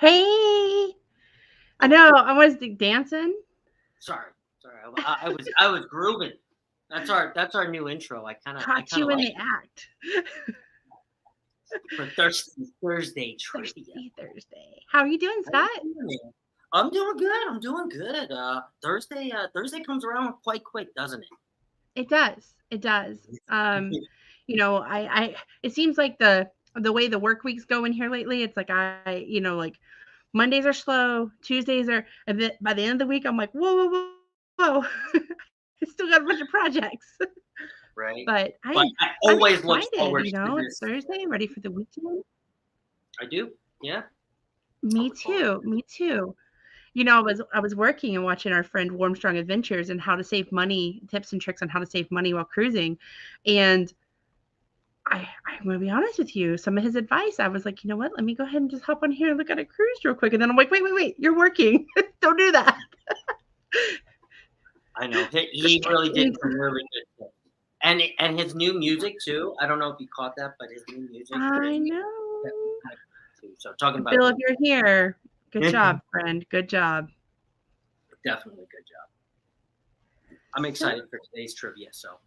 Hey, I know. I was dancing. Sorry. I was grooving. That's our new intro. I kind Caught of you in like the act. for Thursday trivia. Thirsty Thursday. How are you doing, How you Scott? doing? I'm doing good. I'm doing good. Thursday comes around quite quick, doesn't It does. It does. it? I it seems like the way the work week's going here lately, it's like like Mondays are slow, Tuesdays are a bit by the end of the week, I'm like, whoa. I still got a bunch of projects. Right. But But I'm I I'm always look excited, forward to it's this. Thursday, ready for the weekend. I do. Yeah. I Me look forward too. to it. Me too. I was working and watching our friend Warmstrong Adventures and how to save money, tips and tricks on how to save money while cruising. And I'm gonna be honest with you, some of his advice, I was like, you know what? Let me go ahead and just hop on here and look at a cruise real quick. And then I'm like, wait, you're working. Don't do that. I know. He really did Distractions. some really good stuff. And his new music too. I don't know if you caught that, but his new music I is know. definitely kind of too. So talking about Bill, if old, you're here, good job, friend. Good job. definitely good job. I'm So excited for today's trivia. So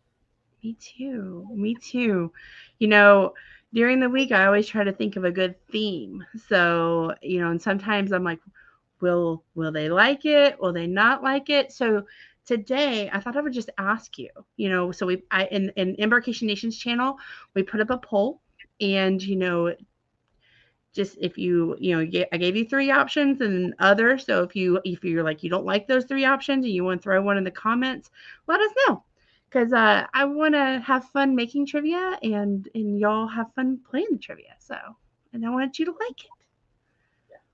me too. Me too. You know, during the week I always try to think of a good theme. So, and sometimes I'm like, will they like it? Will they not like it? So today I thought I would just ask you, so in Embarkation Nation's channel, we put up a poll and just if I gave you three options and other. So if you're like you don't like those three options and you want to throw one in the comments, let us know because I want to have fun making trivia and y'all have fun playing the trivia. So and I want you to like it.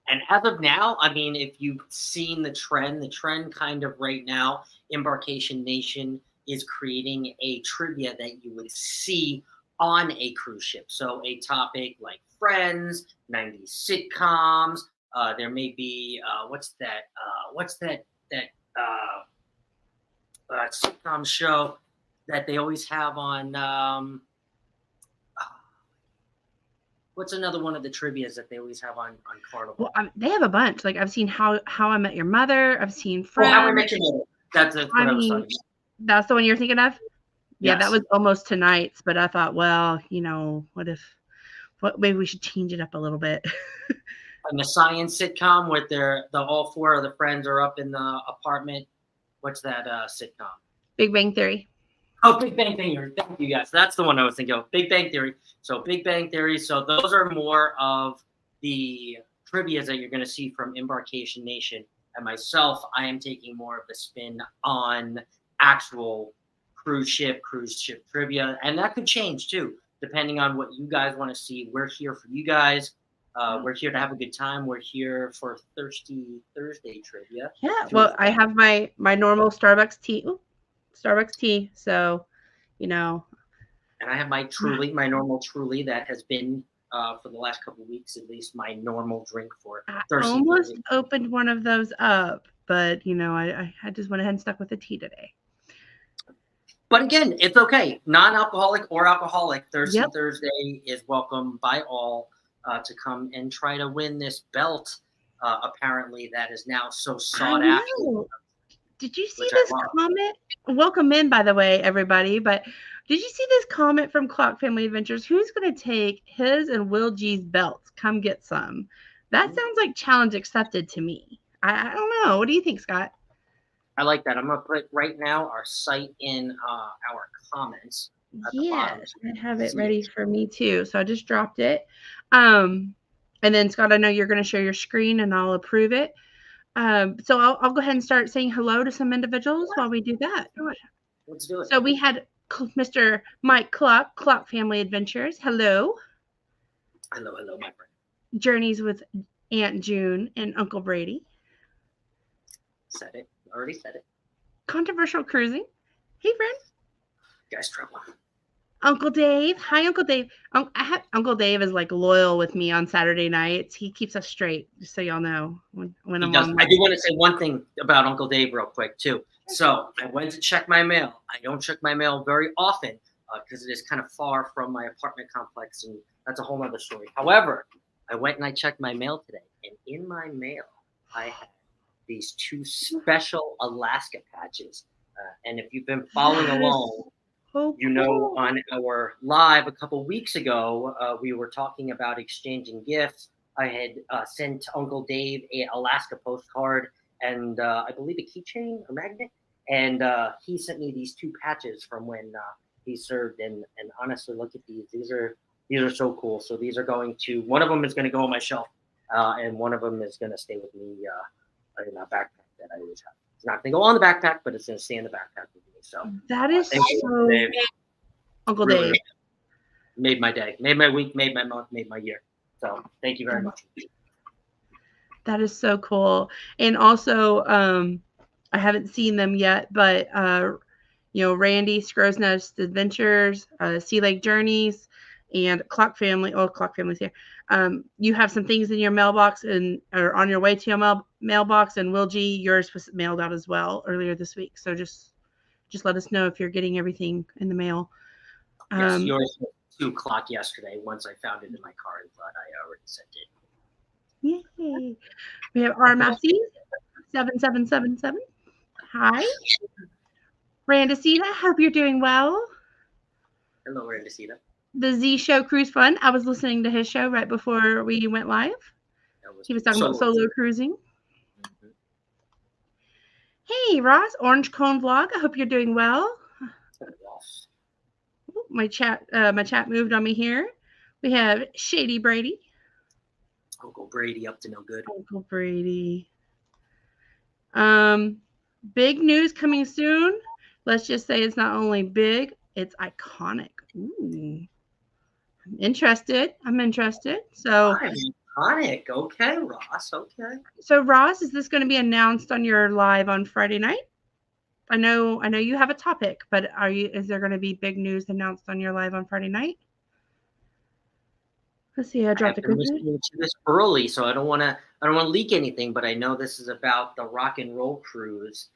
and as of now, I mean, if you've seen the trend kind of right now, Embarkation Nation is creating a trivia that you would see on a cruise ship. So a topic like Friends, 90s sitcoms. There may be what's that sitcom show that they always have on. What's another one of the trivias that they always have on Well, Carnival? they have a bunch. Like I've seen How I Met Your Mother. I've seen Oh, How I Friends. Met Your Mother. That's I what I was talking mean, about. that's the one you're thinking of. Yeah, that Yes. was almost tonight's, but I thought, well, what maybe we should change it up a little bit. And the science sitcom with the all four of the friends are up in the apartment. What's that sitcom? Big Bang Theory. Oh, Big Bang Theory. Thank you, guys. That's the one I was thinking of. Big Bang Theory. So Big Bang Theory. So those are more of the trivias that you're going to see from Embarkation Nation. And myself, I am taking more of the spin on actual cruise ship trivia, and that could change too, depending on what you guys want to see. We're here for you guys. We're here to have a good time. We're here for Thirsty Thursday trivia. Yeah, Through well, I have my normal Starbucks tea. Ooh, Starbucks tea. So, you know, And I have my normal Truly that has been for the last couple of weeks at least my normal drink for I Thirsty almost Thursday. opened one of those up, but I just went ahead and stuck with the tea today. But again, it's okay. Non-alcoholic or alcoholic, Thirsty Yep. Thursday is welcome by all to come and try to win this belt. Apparently, that is now so I sought after, know. Did you see which I this love. comment? Welcome in, by the way, everybody. But did you see this comment from Clock Family Adventures? Who's going to take his and Will G's belts? Come get some. That sounds like challenge accepted to me. I don't know. What do you think, Scott? I like that. I'm going to put right now our site in our comments at the bottom. Yes, So I you have can it see it. ready for me too. So I just dropped it. Um, and then Scott, I know you're going to share your screen and I'll approve it. So I'll go ahead and start saying hello to some individuals while we do that. Let's do it. So we had Mr. Mike Clock Family Adventures. Hello. Hello, my friend. Journeys with Aunt June and Uncle Brady. Said it. Already said it. Controversial Cruising. Hey, friend. Guys, trouble. Uncle Dave. Hi, Uncle Dave. Uncle Dave is like loyal with me on Saturday nights. He keeps us straight, just so y'all know when I'm Does. on. I do want to say one thing about Uncle Dave real quick too. So I went to check my mail. I don't check my mail very often because it is kind of far from my apartment complex, and that's a whole other story. However, I went and I checked my mail today, and in my mail, I had these 2 special Alaska patches. And if you've been following That is along, so you know, cool. on our live a couple weeks ago, we were talking about exchanging gifts. I had sent Uncle Dave a Alaska postcard and I believe a keychain or magnet, and he sent me these 2 patches from when he served. And honestly, look at these. These are so cool. So these are going to, one of them is going to go on my shelf, and one of them is going to stay with me in a backpack that I always have. It's not going to go on the backpack, but it's going to stay in the backpack with me. So That is thank you, so Dave. Uncle Really Dave. made my day, made my week, made my month, made my year. So thank you very much. That is so cool. And also, I haven't seen them yet, but Randy Scrow's Nest Adventures, Sea Lake Journeys, and Clock Family. Oh, Clock Family's here. You have some things in your mailbox or on your way to your mailbox, and Will G, yours was mailed out as well earlier this week. So just let us know if you're getting everything in the mail. Yes, yours was 2:00 yesterday. Once I found it in my car and thought I already sent it. Yay! We have R Massey 7777. Hi, Randacita. Hope you're doing well. Hello, Randacita. The Z Show Cruise Fun. I was listening to his show right before we went live. He was talking about solo cruising. Mm-hmm. Hey, Ross, Orange Cone Vlog. I hope you're doing well. Ooh, my chat moved on me here. We have Shady Brady. Uncle Brady up to no good. Uncle Brady. Big news coming soon. Let's just say it's not only big, it's iconic. Ooh. I'm interested. So iconic. Okay, Ross. Okay. So Ross, is this going to be announced on your live on Friday night? I know you have a topic, but is there going to be big news announced on your live on Friday night? Let's see. I dropped a good listening to this early, so I don't want to leak anything, but I know this is about the rock and roll cruise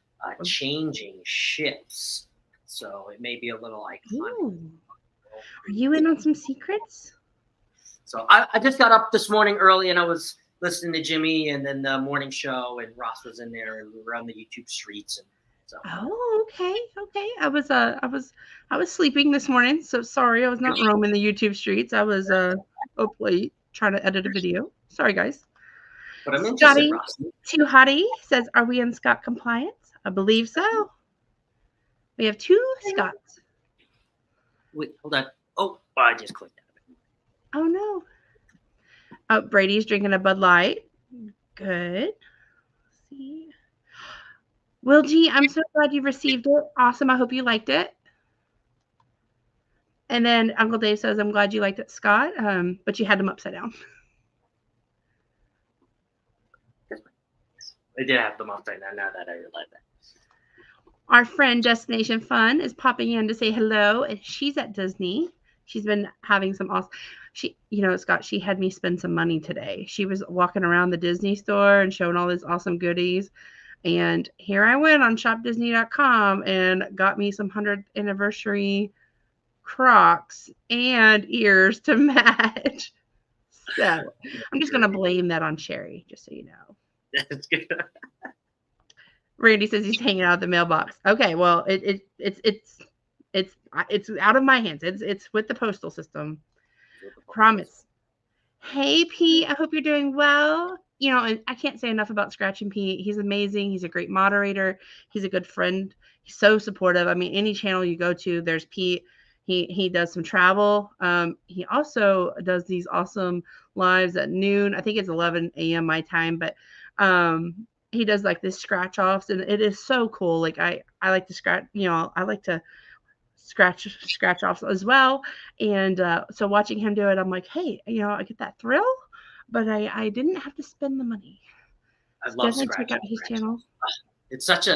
changing ships, so it may be a little iconic. Ooh. Are you in on some secrets? So I just got up this morning early, and I was listening to Jimmy, and then the morning show, and Ross was in there, and we were on the YouTube streets, and so. Oh, okay. I was sleeping this morning, so sorry I was not roaming the YouTube streets. I was up late trying to edit a video. Sorry, guys. But I'm interested, Ross. Too Hottie says, "Are we in Scott compliance?" I believe so. We have 2 Scots. Wait, hold on. Oh, I just clicked that. Oh no. Oh, Brady's drinking a Bud Light. Good. Let's see. Will G, I'm so glad you received it. Awesome. I hope you liked it. And then Uncle Dave says, I'm glad you liked it, Scott, but you had them upside down. I did have them upside down now that I realize that. Our friend Destination Fun is popping in to say hello, and she's at Disney. She's been having some awesome. Scott, she had me spend some money today. She was walking around the Disney store and showing all these awesome goodies. And here I went on shopdisney.com and got me some 100th anniversary Crocs and ears to match. So I'm just going to blame that on Sherry, just so you know. That's good. Randy says he's hanging out at the mailbox. Okay, well, it's out of my hands. It's with the postal system. Promise. Hey, Pete, I hope you're doing well. And I can't say enough about Scratching Pete. He's amazing. He's a great moderator. He's a good friend. He's so supportive. I mean, any channel you go to, there's Pete. He does some travel. He also does these awesome lives at noon. I think it's 11 a.m. my time, but he does like this scratch offs, and it is so cool. Like I like to scratch. I like to scratch offs as well. And so watching him do it, I'm like, hey, I get that thrill, but I didn't have to spend the money. I love scratch. Check out his channel. It's such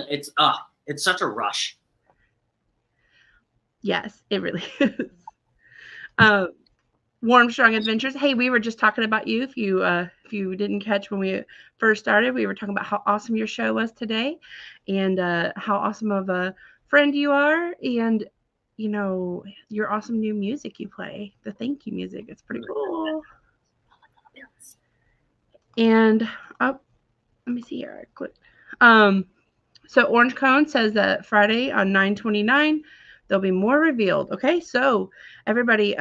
a rush. Yes, it really is. Warm Strong Adventures. Hey, we were just talking about you. If you didn't catch when we first started, we were talking about how awesome your show was today, and how awesome of a friend you are, and your awesome new music you play, the thank you music. It's pretty cool. And oh, let me see here. I clicked. So Orange Cone says that Friday on 9/29 there'll be more revealed. Okay, so everybody,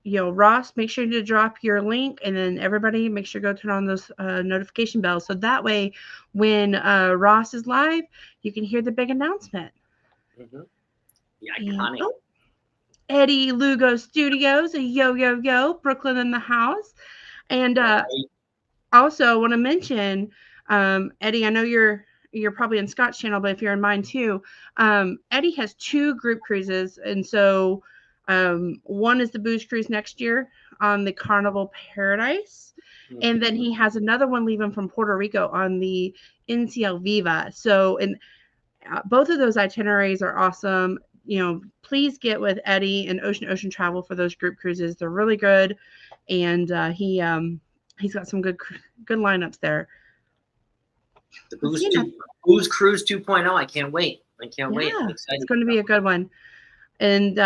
Ross, make sure to drop your link, and then everybody make sure to go turn on those notification bells, so that way when Ross is live, you can hear the big announcement. Mm-hmm. The iconic. And, Eddie Lugo Studios, yo, Brooklyn in the house. And also want to mention, Eddie, I know you're probably in Scott's channel, but if you're in mine too, Eddie has 2 group cruises, and so one is the booze cruise next year on the Carnival Paradise, and then he has another one leaving from Puerto Rico on the NCL Viva. So, and both of those itineraries are awesome. Please get with Eddie and Ocean Travel for those group cruises. They're really good, and he's got some good lineups there. The Booze Cruise 2.0. I can't wait. I'm excited. It's going to be a good one. And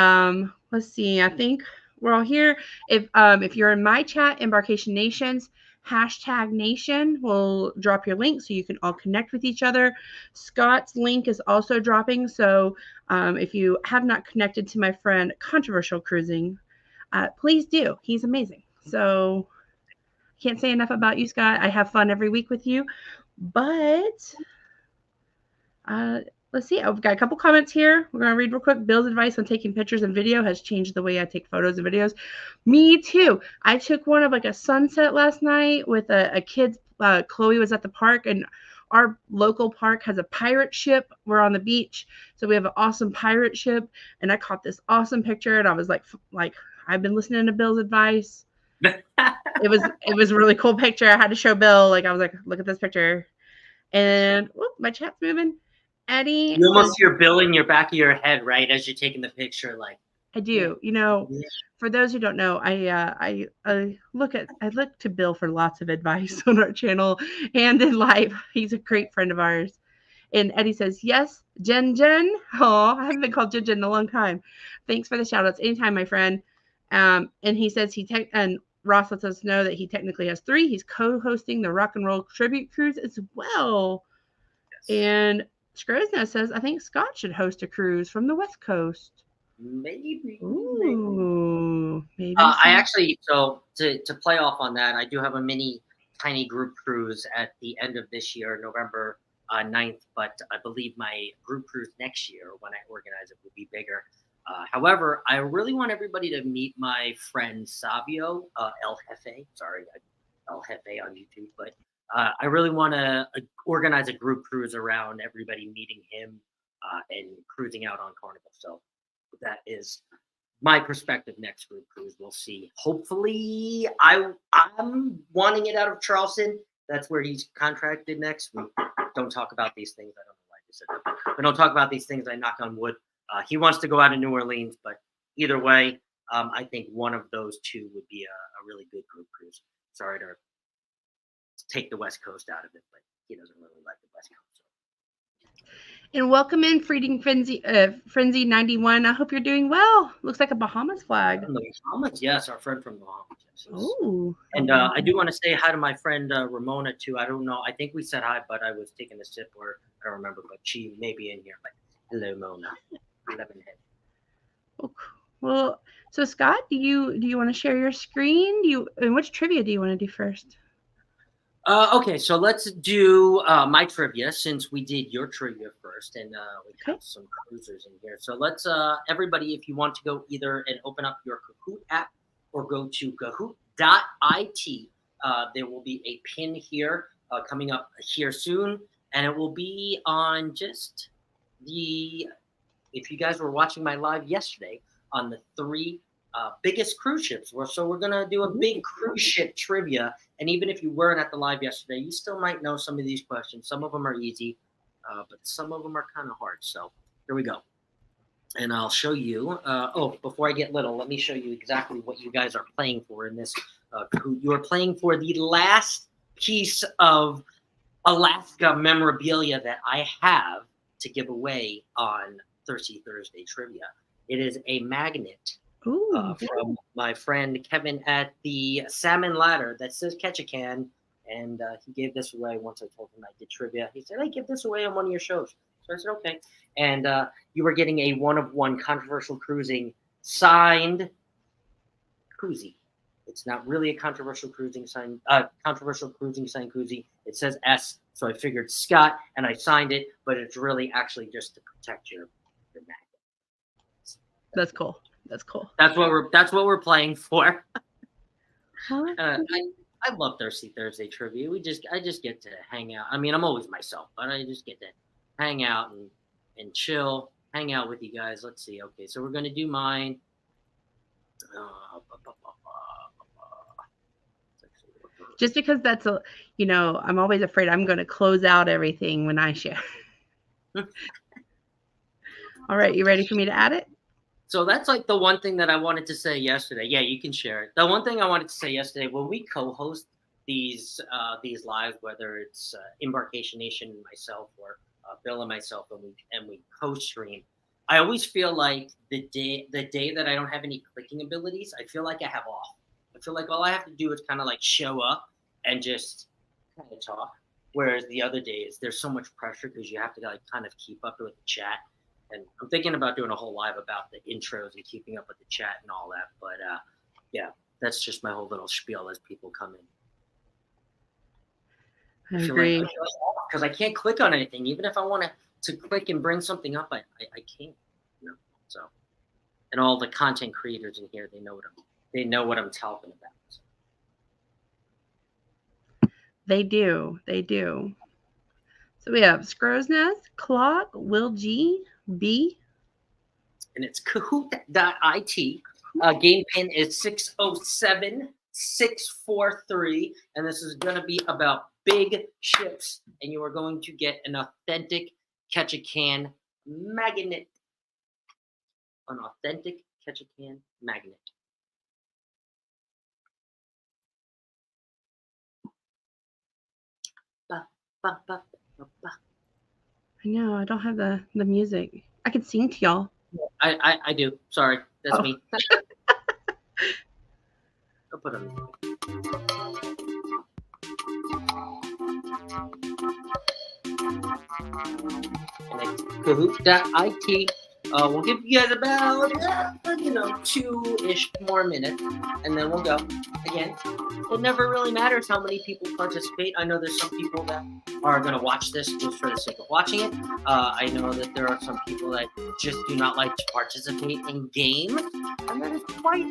let's see. I think we're all here. If you're in my chat, Embarkation Nations, #Nation will drop your link so you can all connect with each other. Scott's link is also dropping. So if you have not connected to my friend Controversial Cruising, please do. He's amazing. So can't say enough about you, Scott. I have fun every week with you. But let's see. I've got a couple comments here. We're going to read real quick. Bill's advice on taking pictures and video has changed the way I take photos and videos. Me too. I took one of like a sunset last night with a kid. Chloe was at the park, and our local park has a pirate ship. We're on the beach, so we have an awesome pirate ship. And I caught this awesome picture, and I was like I've been listening to Bill's advice. It was a really cool picture. I had to show Bill. I was like, look at this picture. And my chat's moving. Eddie, you almost hear Bill in your back of your head, right, as you're taking the picture. I do. For those who don't know, I look to Bill for lots of advice on our channel and in life. He's a great friend of ours. And Eddie says, yes, Jen. Oh, I haven't been called Jen in a long time. Thanks for the shout outs. Anytime, my friend. And he says and Ross lets us know that he technically has 3. He's co-hosting the Rock and Roll Tribute Cruise as well. Yes. And Scrosna says, I think Scott should host a cruise from the West Coast. Maybe. Ooh, maybe. I actually, so to play off on that, I do have a mini tiny group cruise at the end of this year, November 9th, but I believe my group cruise next year, when I organize it, will be bigger. However, I really want everybody to meet my friend Savio, El Jefe. Sorry, El Jefe on YouTube, but I really want to organize a group cruise around everybody meeting him and cruising out on Carnival. So that is my perspective. Next group cruise, we'll see. Hopefully, I'm wanting it out of Charleston. That's where he's contracted next. We don't talk about these things. I don't know why I just said that. We don't talk about these things. I knock on wood. He wants to go out of New Orleans, but either way, I think one of those 2 would be a really good group cruise. Sorry to take the West Coast out of it, but he doesn't really like the West Coast. So. And welcome in, Freeding Frenzy 91. I hope you're doing well. Looks like a Bahamas flag. From the Bahamas, yes, our friend from the Bahamas. Yes. Oh. And I do want to say hi to my friend Ramona too. I don't know. I think we said hi, but I was taking a sip, or I don't remember. But she may be in here. But hello, Mona. Well, so Scott, do you want to share your screen? And which trivia do you want to do first? Okay, so let's do my trivia, since we did your trivia first, and we have some cruisers in here. So let's everybody, if you want to go either and open up your Kahoot app or go to kahoot.it, there will be a pin here coming up here soon, and it will be on just if you guys were watching my live yesterday, on the 3 biggest cruise ships. So we're going to do a big cruise ship trivia. And even if you weren't at the live yesterday, you still might know some of these questions. Some of them are easy, but some of them are kind of hard. So here we go. And I'll show you. Before I get little, let me show you exactly what you guys are playing for in this. You are playing for the last piece of Alaska memorabilia that I have to give away on Thirsty Thursday Trivia. It is a magnet Ooh. from my friend Kevin at the Salmon Ladder that says Catch a Can. And he gave this away once I told him I did trivia. He said, "Hey, give this away on one of your shows." So I said, "Okay." And you were getting a 1-of-1 controversial cruising signed koozie. It's not really a controversial cruising sign koozie. It says S, so I figured Scott, and I signed it, but it's really actually just to protect your magnet. That's cool. That's cool. That's what we're playing for. Huh? I love Thirsty Thursday trivia. I just get to hang out. I mean, I'm always myself, but I just get to hang out and chill, hang out with you guys. Let's see. Okay, so we're gonna do mine. Just because that's I'm always afraid I'm going to close out everything when I share. All right, you ready for me to add it? So that's like the one thing that I wanted to say yesterday. Yeah, you can share it. The one thing I wanted to say yesterday, when we co-host these lives, whether it's Embarkation Nation and myself or Bill and myself, and we co-stream, I always feel like the day that I don't have any clicking abilities, I feel like I have off. I feel like all I have to do is kind of like show up and just kind of talk. Whereas the other days, there's so much pressure because you have to like kind of keep up with the chat. And I'm thinking about doing a whole live about the intros and keeping up with the chat and all that. But yeah, that's just my whole little spiel as people come in. I agree. Because I can't click on anything. Even if I want to click and bring something up, I can't. So, and all the content creators in here, they know what I'm talking about. They do. So we have Scrow's Nest, Clock, Will G, B. And it's Kahoot.it. Game pin is 607643. And this is going to be about big ships. And you are going to get an authentic Catch a Can magnet. An authentic Catch a Can magnet. I know, I don't have the music. I could sing to y'all. I do. Sorry, that's me. I'll put it on. And it's Kahoot.it. We'll give you guys about 2-ish more minutes, and then we'll go again. It never really matters how many people participate. I know there's some people that are going to watch this just for the sake of watching it. I know that there are some people that just do not like to participate in game, and that is quite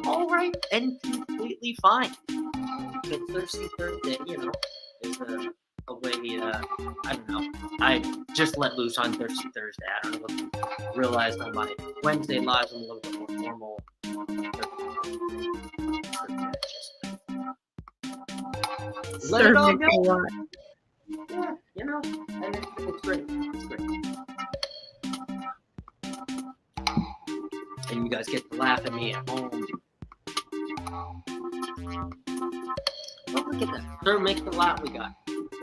all right and completely fine. But Thirsty Thursday, is a way. I don't know. I just let loose on Thirsty Thursday. I don't know if you realized on my Wednesday lives I'm a little bit more normal. Let it all go. Yeah, and it's great. It's great. And you guys get to laugh at me at home. Oh, look at that. Third makes the lot we got.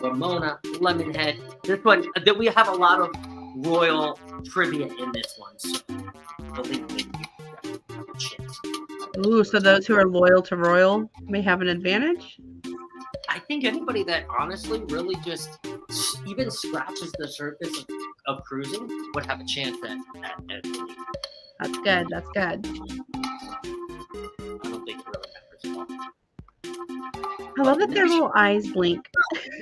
Ramona, Lemonhead. This one, we have a lot of royal trivia in this one. So believe me, you have a chance. Ooh, so those who are loyal to royal may have an advantage? I think anybody that honestly really just even scratches the surface of cruising would have a chance at That's good. I don't think it really matters at all. I love that their little eyes blink.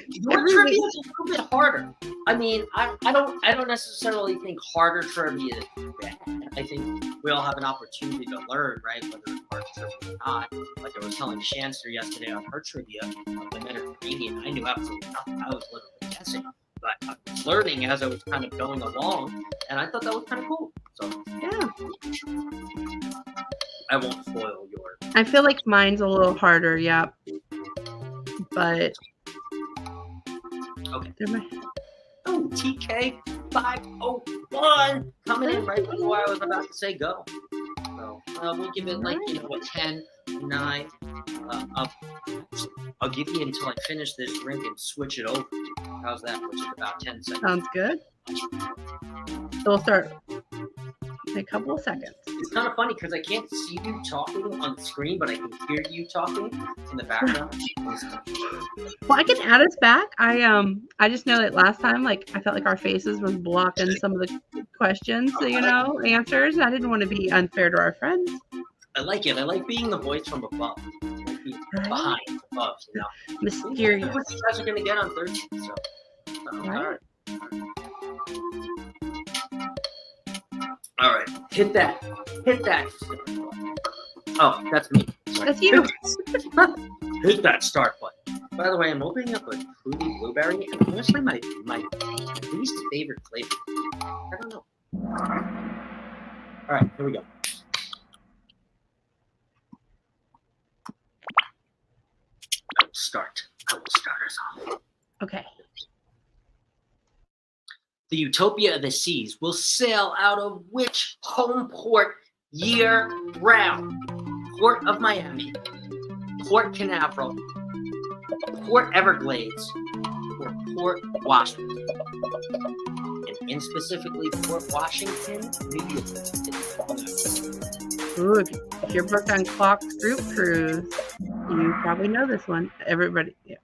Your trivia is a little bit harder. I mean, I don't necessarily think harder trivia is bad. I think we all have an opportunity to learn, right? Whether it's hard trivia or not. Like I was telling Shanster yesterday on her trivia of the Mediterranean, I knew absolutely nothing. I was literally guessing. But I was learning as I was kind of going along, and I thought that was kind of cool. So yeah. I won't spoil yours. I feel like mine's a little harder, yeah. But okay. Oh, TK501 coming in right before I was about to say go. So we'll give it like 10, 9. I'll give you until I finish this drink and switch it over. How's that? Which is about 10 seconds. Sounds good. So we'll start in a couple of seconds. It's kind of funny because I can't see you talking on the screen, but I can hear you talking in the background. Well, I can add us back. I just know that last time, like, I felt like our faces was blocking some of the questions, so, answers. I didn't want to be unfair to our friends. I like it. I like being the voice from above. Behind, above, Mysterious. What you guys are going to get on Thursday. So. Right. All right. Hit that. Oh, that's me. Sorry. That's you. Hit that start button. By the way, I'm opening up a fruity blueberry, and honestly, my least favorite flavor. I don't know. All right, here we go. I will start us off. Okay. The Utopia of the Seas will sail out of which home port year-round? Port of Miami, Port Canaveral, Port Everglades, or Port Washington? And in specifically Port Washington, New York. Ooh, if you're booked on Clock's group cruise, you probably know this one. Everybody, yeah.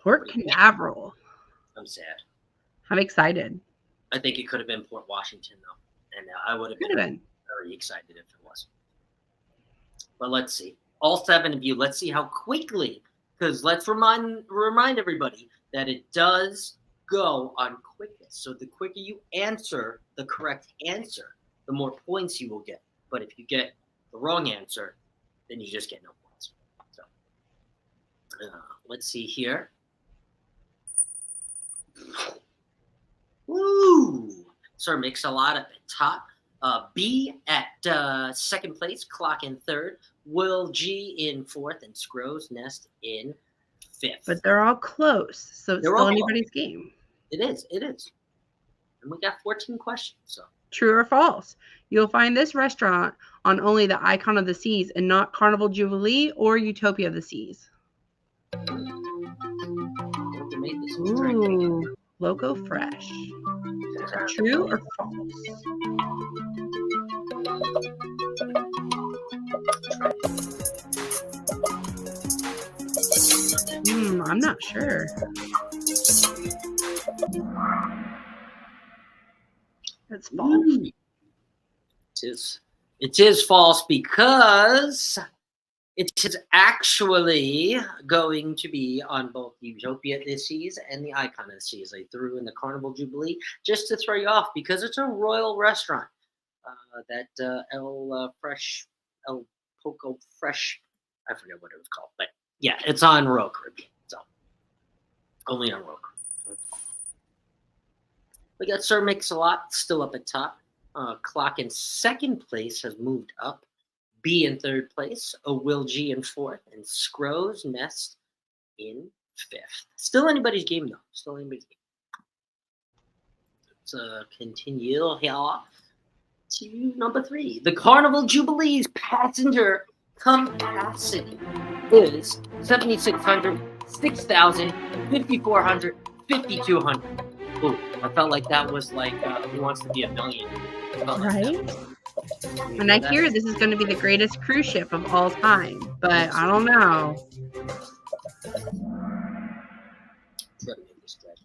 Port Canaveral. I'm sad. I'm excited. I think it could have been Port Washington, though. And I would have been very excited if it was. But let's see. All 7 of you, let's see how quickly, because let's remind everybody that it does go on quickness. So the quicker you answer the correct answer, the more points you will get. But if you get the wrong answer, then you just get no points. So let's see here. Woo! Sir Mix-a-Lot at the top. B at second place, Clock in third. Will G in fourth, and Scrow's Nest in fifth. But they're all close, so it's still anybody's game. It is. And we got 14 questions. So true or false? You'll find this restaurant on only the Icon of the Seas and not Carnival Jubilee or Utopia of the Seas. Ooh, Loco Fresh. True or false? I'm not sure. That's false. It is false because it is actually going to be on both Utopia of the Seas and the Icon of the Seas. I threw in the Carnival Jubilee just to throw you off because it's a royal restaurant. That El Poco Fresh, I forget what it was called, but yeah, it's on Royal Caribbean. So only on Royal Caribbean. We got Sir Mix-a-Lot still up at top. Clock in second place has moved up. B in third place. Will G in fourth. And Scrow's Nest in fifth. Still anybody's game, though. Still anybody's game. Let's continue here to number 3. The Carnival Jubilee's passenger capacity is 7,600, 6,000, 5,400, 5,200. Ooh, I felt like that was like Who Wants to Be a Millionaire. Right? And I hear this is going to be the greatest cruise ship of all time, but I don't know.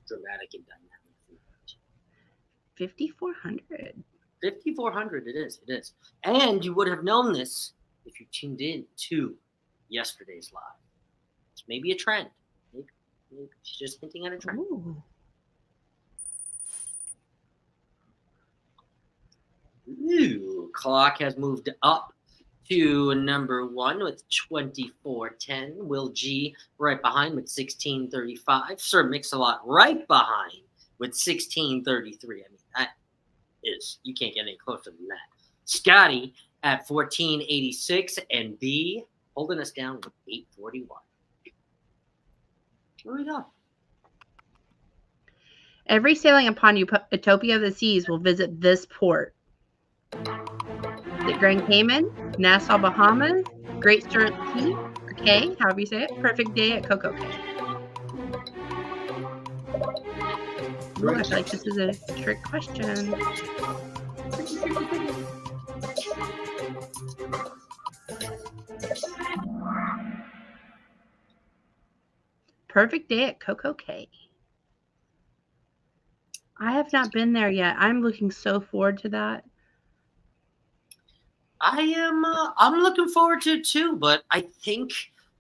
Dramatic and dynamic. 5,400. 5,400 it is. And you would have known this if you tuned in to yesterday's live. It's maybe a trend. Maybe she's just hinting at a trend. Ooh. Ooh, Clock has moved up to number 1 with 2410. Will G right behind with 1635. Sir Mix-a-Lot right behind with 1633. I mean, that is, you can't get any closer than that. Scotty at 1486 and B holding us down with 841. Here we go. Every sailing upon Utopia of the Seas will visit this port. The Grand Cayman, Nassau, Bahamas, Great Stirrup Key, or Cay, however you say it, Perfect Day at Coco Cay. Ooh, I feel like this is a trick question. Perfect day at Coco K. I have not been there yet. I'm looking so forward to that. I'm looking forward to it too, but I think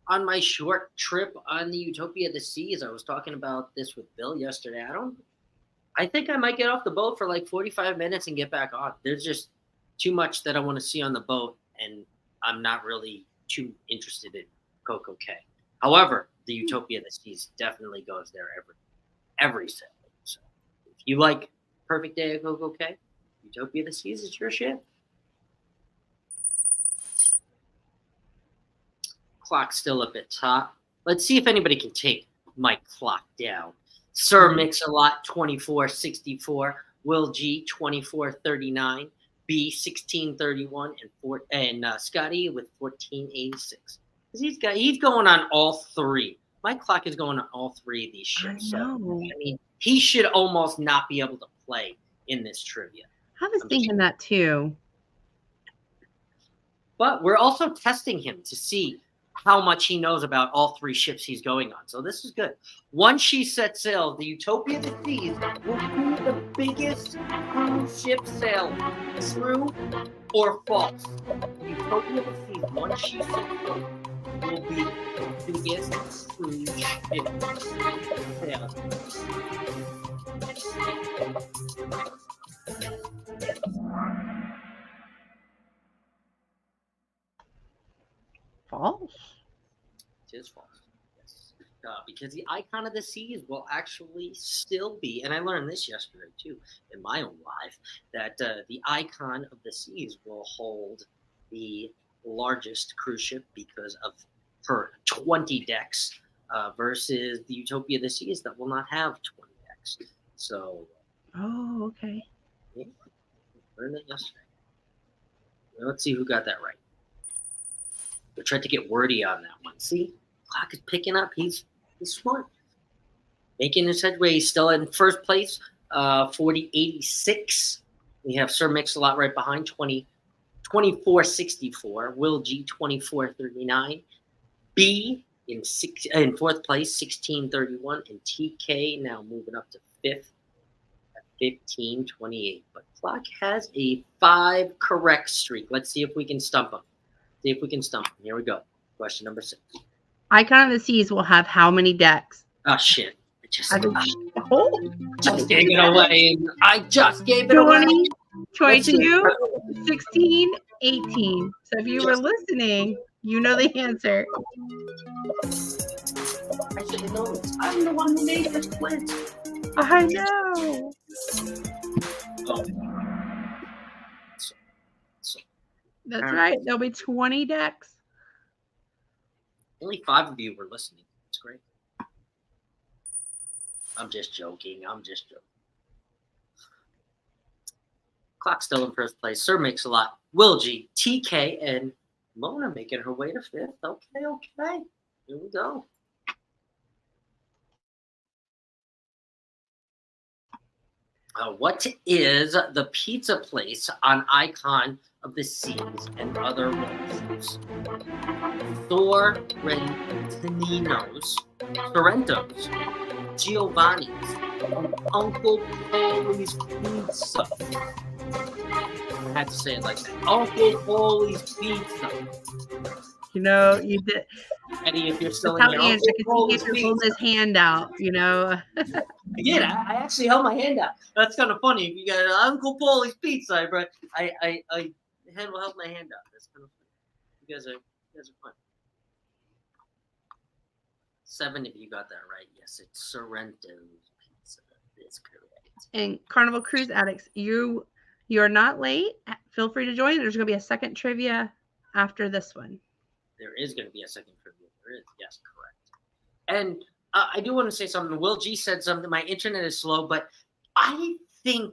on my short trip on the Utopia of the Seas, I was talking about this with Bill yesterday. I think I might get off the boat for like 45 minutes and get back on. There's just too much that I want to see on the boat, and I'm not really too interested in Coco K. However, the Utopia of the Seas definitely goes there every Saturday. So if you like Perfect Day at Coco K, Utopia of the Seas is your shit. Clock still up at top. Let's see if anybody can take my clock down. Sir Mix-a-Lot 2464, Will G 2439, B 1631, and Scotty with 1486. He's going on all three. My clock is going on all three of these ships. I know. So, I mean, he should almost not be able to play in this trivia. I was thinking that too. But we're also testing him to see how much he knows about all three ships he's going on. So this is good. Once she sets sail, the Utopia of the Seas will be the biggest cruise ship sail. True or false? The Utopia of the Seas, once she sets sail, will be the biggest cruise ship sail. False. It is false. Yes. Because the Icon of the Seas will actually still be, and I learned this yesterday too in my own life, that the Icon of the Seas will hold the largest cruise ship because of her 20 decks versus the Utopia of the Seas that will not have 20 decks. So. Oh, okay. Yeah, learned that yesterday. Let's see who got that right. We tried to get wordy on that one. See, clock is picking up. He's smart. Making his headway. He's still in first place, 4086. We have Sir Mix-a-Lot right behind, 2464. Will G 2439. B in fourth place, 1631, and TK now moving up to fifth at 1528. But clock has a 5 correct streak. Let's see if we can stump him. Here we go. Question number 6. Icon of the Seas will have how many decks? Oh, shit. I just gave it away. I just gave it away. 22, 16, 18. So if you were listening, you know the answer. I should have known this. I'm the one who made this quiz. I know. Oh. That's right. There'll be 20 decks. Only 5 of you were listening. It's great. I'm just joking. Clock's still in first place. Sir Mix-a-Lot, Will G, TK, and Mona making her way to 5th. Okay. Here we go. What is the pizza place on Icon of the Seas and other waters? Sorrento's, Giovanni's, Uncle Paulie's Pizza. I had to say it like that. Uncle Paulie's Pizza. You know, you did. Eddie, if you're still in That's here, how Andrew, because he hold his hand out, you know. I did. I actually held my hand out. That's kind of funny. If you got Uncle Paulie's Pizza, but I held my hand out. That's kind of funny. You guys are fun. 7 of you got that right. Yes, it's Sorrento's Pizza. That's correct. And Carnival Cruise Addicts, you're not late. Feel free to join. There's going to be a second trivia after this one. There is going to be a second trivia. There is. Yes, correct. And I do want to say something. Will G said something. My internet is slow, but I think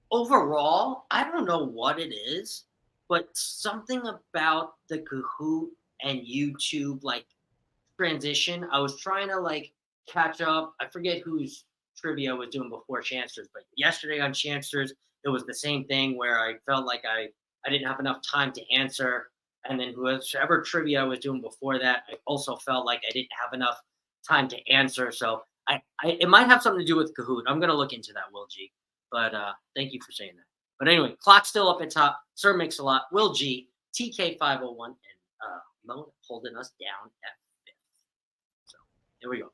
overall, I don't know what it is, but something about the Kahoot and YouTube transition. I was trying to catch up. I forget whose trivia I was doing before Chansters, but yesterday on Chansters, it was the same thing where I felt like I didn't have enough time to answer. And then whoever trivia I was doing before that, I also felt like I didn't have enough time to answer. So it might have something to do with Kahoot. I'm gonna look into that, Will G. But thank you for saying that. But anyway, clock's still up at top. Sir Mix a Lot, Will G, TK501, and Mona holding us down at 5th. So here we go.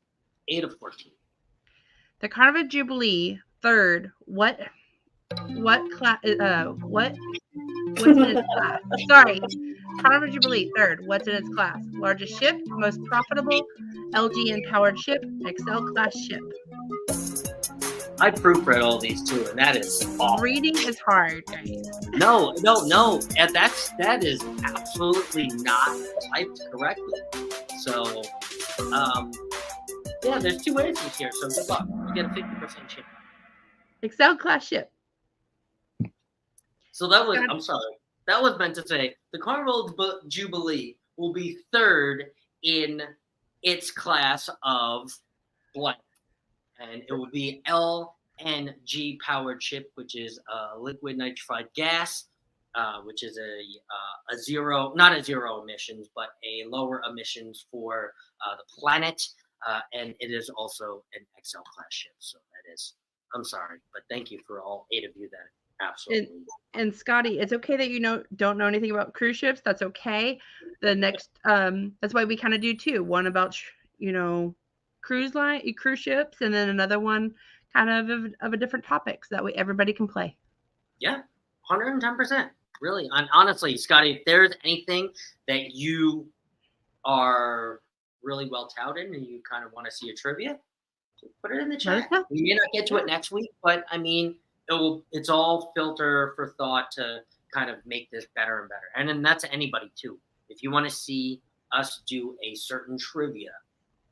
8 of 14. The Carnival Jubilee, 3rd. What's in its class? Sorry. Carnival Jubilee, 3rd. What's in its class? Largest ship, most profitable, LGN powered ship, Excel class ship. I proofread all these too, and that is awful. Reading is hard, guys. No. And that is absolutely not typed correctly. So, yeah, there's 2 answers here. So good luck. You get a 50% chance. Excel class ship. So that was, I'm sorry, that was meant to say the Carnival Jubilee will be 3rd in its class of blank. And it will be LNG powered ship, which is liquid nitrified gas, which is a zero, not a zero emissions, but a lower emissions for the planet. And it is also an XL class ship. So that is, I'm sorry, but thank you for all 8 of you that absolutely. And Scotty, it's okay that you don't know anything about cruise ships. That's okay. The next, that's why we kind of do 2. One about, cruise ships, and then another one kind of a different topic, so that way everybody can play. Yeah, 110%. Really, and honestly, Scotty, if there's anything that you are really well touted and you kind of want to see a trivia, put it in the chat. We may not get to it next week, but I mean, it's all filter for thought to kind of make this better and better. And then that's anybody too. If you want to see us do a certain trivia,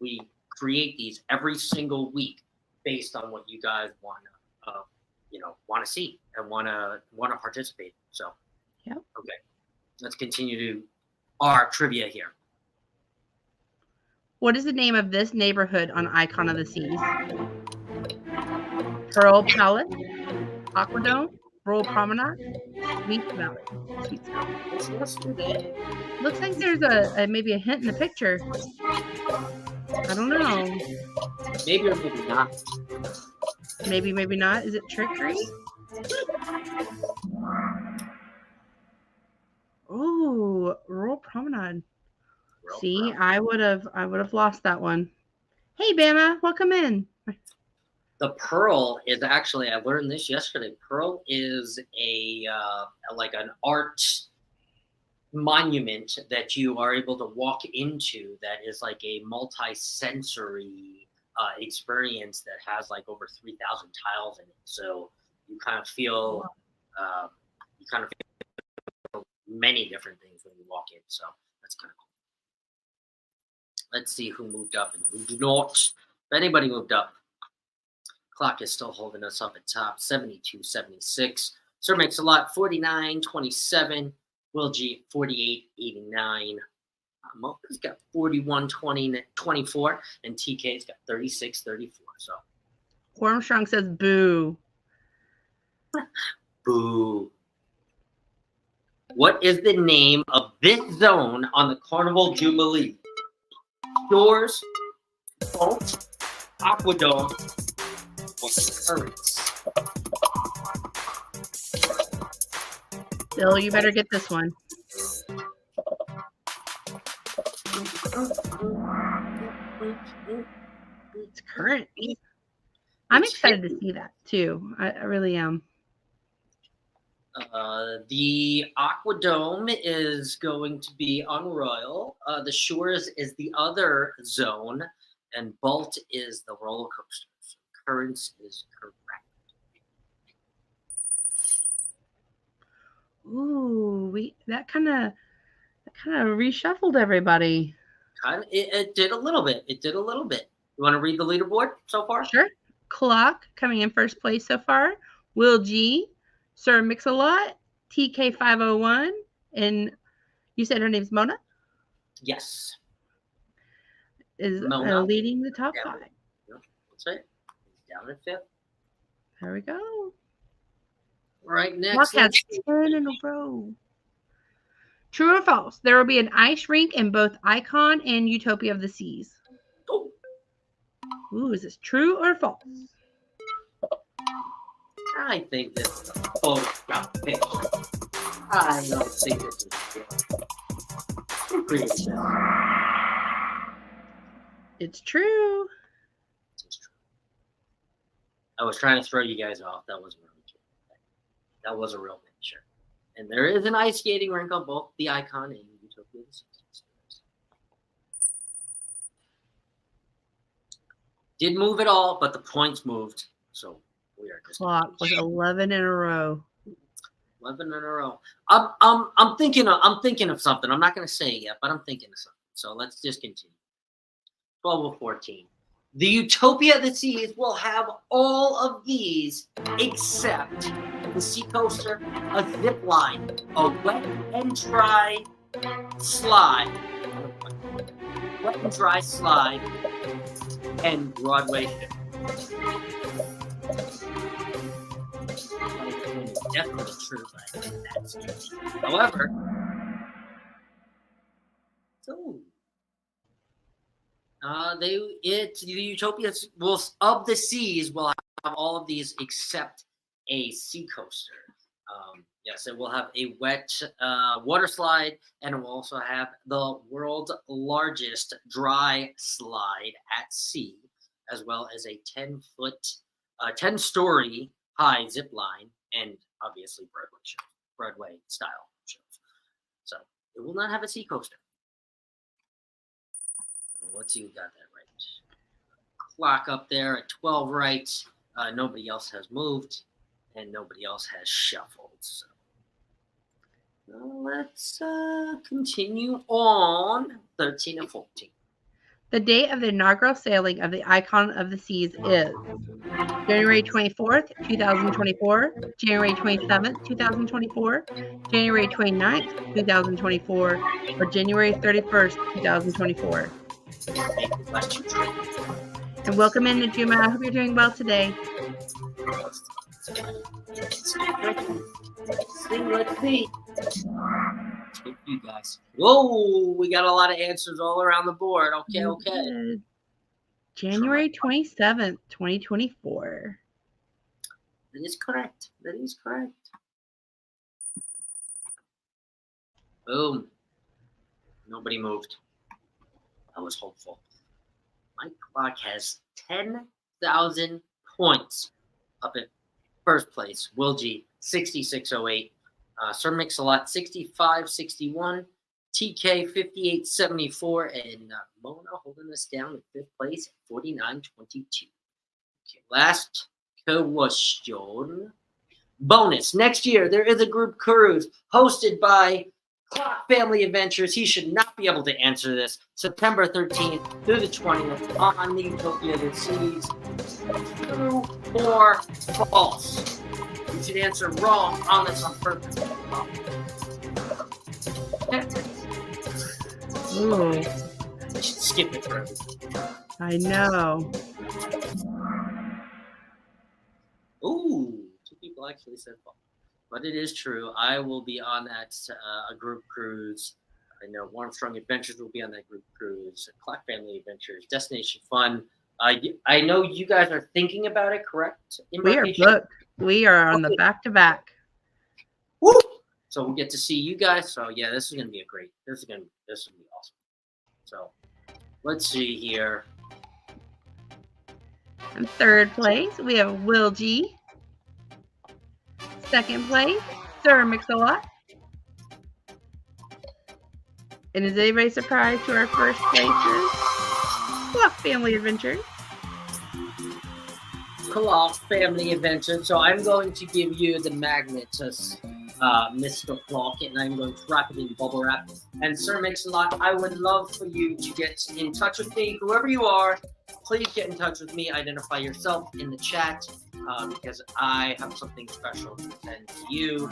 we create these every single week based on what you guys want to see and want to participate. So, yeah. Okay, let's continue to our trivia here. What is the name of this neighborhood on Icon of the Seas? Pearl Palace, Aquadome, Royal Promenade, Sweet Valley. Looks like there's a maybe a hint in the picture. I don't know. Maybe or maybe not. Maybe not. Is it trickery? Oh, Royal Promenade. See, I would have lost that one. Hey, Bama, welcome in. The Pearl is actually, I learned this yesterday. Pearl is like an art monument that you are able to walk into that is like a multi-sensory experience that has like over 3,000 tiles in it. So you kind of feel many different things when you walk in. So that's kind of cool. Let's see who moved up and who did not. If anybody moved up, clock is still holding us up at top, 72-76. Sir Makes a Lot, 49-27. Will G, 48-89. Mocha's got 41-24, and TK's got 36-34. So, Armstrong says boo. Boo. What is the name of this zone on the Carnival Jubilee? Shores, Bolt, Aquadome, or Currents? Bill, you better get this one. It's Current. I'm excited to see that too. I really am. The Aquadome is going to be on Royal. The Shores is the other zone, and Bolt is the roller coaster. So Currents is correct. Ooh, that kind of reshuffled everybody. It did a little bit. You want to read the leaderboard so far? Sure. Clock coming in first place so far. Will G, Sir Mix-a-Lot, TK501, and you said her name's Mona? Yes. Is leading the top 5. Yep. That's right. He's down at 5th. There we go. Right Mark next. has 10 in a row. True or false? There will be an ice rink in both Icon and Utopia of the Seas. Oh, Ooh, is this true or false? I think this is a photograph picture. I don't think this is real. It's true. I was trying to throw you guys off. That wasn't really true. That was a real picture. And there is an ice skating rink on both the Icon and Utopia. Did move it all, but the points moved. So we are just Clock was 11 in a row. 11 in a row. I'm thinking of something. I'm not going to say it yet, but I'm thinking of something. So let's just continue. 12 or 14. The Utopia of the Seas will have all of these except the sea coaster, a zip line, a wet and dry slide, and Broadway ship. Definitely true, but I think that's true. However, the Utopia of the Seas will have all of these except a sea coaster. Yes, it will have a wet water slide, and it will also have the world's largest dry slide at sea, as well as a 10-story high zip line, and obviously Broadway style shows. So it will not have a sea coaster. Let's see who got that right. Clock up there at 12 right. Nobody else has moved, and nobody else has shuffled. So let's continue on. 13 and 14. The date of the inaugural sailing of the Icon of the Seas is January 24th, 2024, January 27th, 2024, January 29th, 2024, or January 31st, 2024. And welcome in, Najuma. I hope you're doing well today. Let's see. You guys. Whoa, we got a lot of answers all around the board. Okay. January 27th, 2024. That is correct. Boom. Nobody moved. I was hopeful. My clock has 10,000 points up at first place. Will G, 6608. Sir Mix-a-Lot, 6561. TK, 5874. And Mona holding us down in fifth place at 4922. Okay, last question. Bonus. Next year, there is a group cruise hosted by Clock Family Adventures. He should not be able to answer this. September 13th through the 20th on the Utopia of the Seas. True or false? You should answer wrong on this on purpose. Ooh. I should skip it for everything. I know. Ooh, 2 people actually said false. But it is true. I will be on that a group cruise. I know Armstrong Adventures will be on that group cruise. Clock Family Adventures, Destination Fun. I know you guys are thinking about it, correct? We are booked. We are on the back-to-back. Woo! So we'll get to see you guys. So yeah, this is gonna be this is gonna be awesome. So let's see here. In third place, we have Will G. Second place, Sir Mix-a-Lot. And is anybody surprised to our first places? Clock Family Adventures. Clock Family Adventures. So I'm going to give you the magnet to Mr. Clock, and I'm going to wrap it in bubble wrap. And Sir Mix-a-Lot, I would love for you to get in touch with me. Whoever you are, please get in touch with me. Identify yourself in the chat because I have something special to send to you.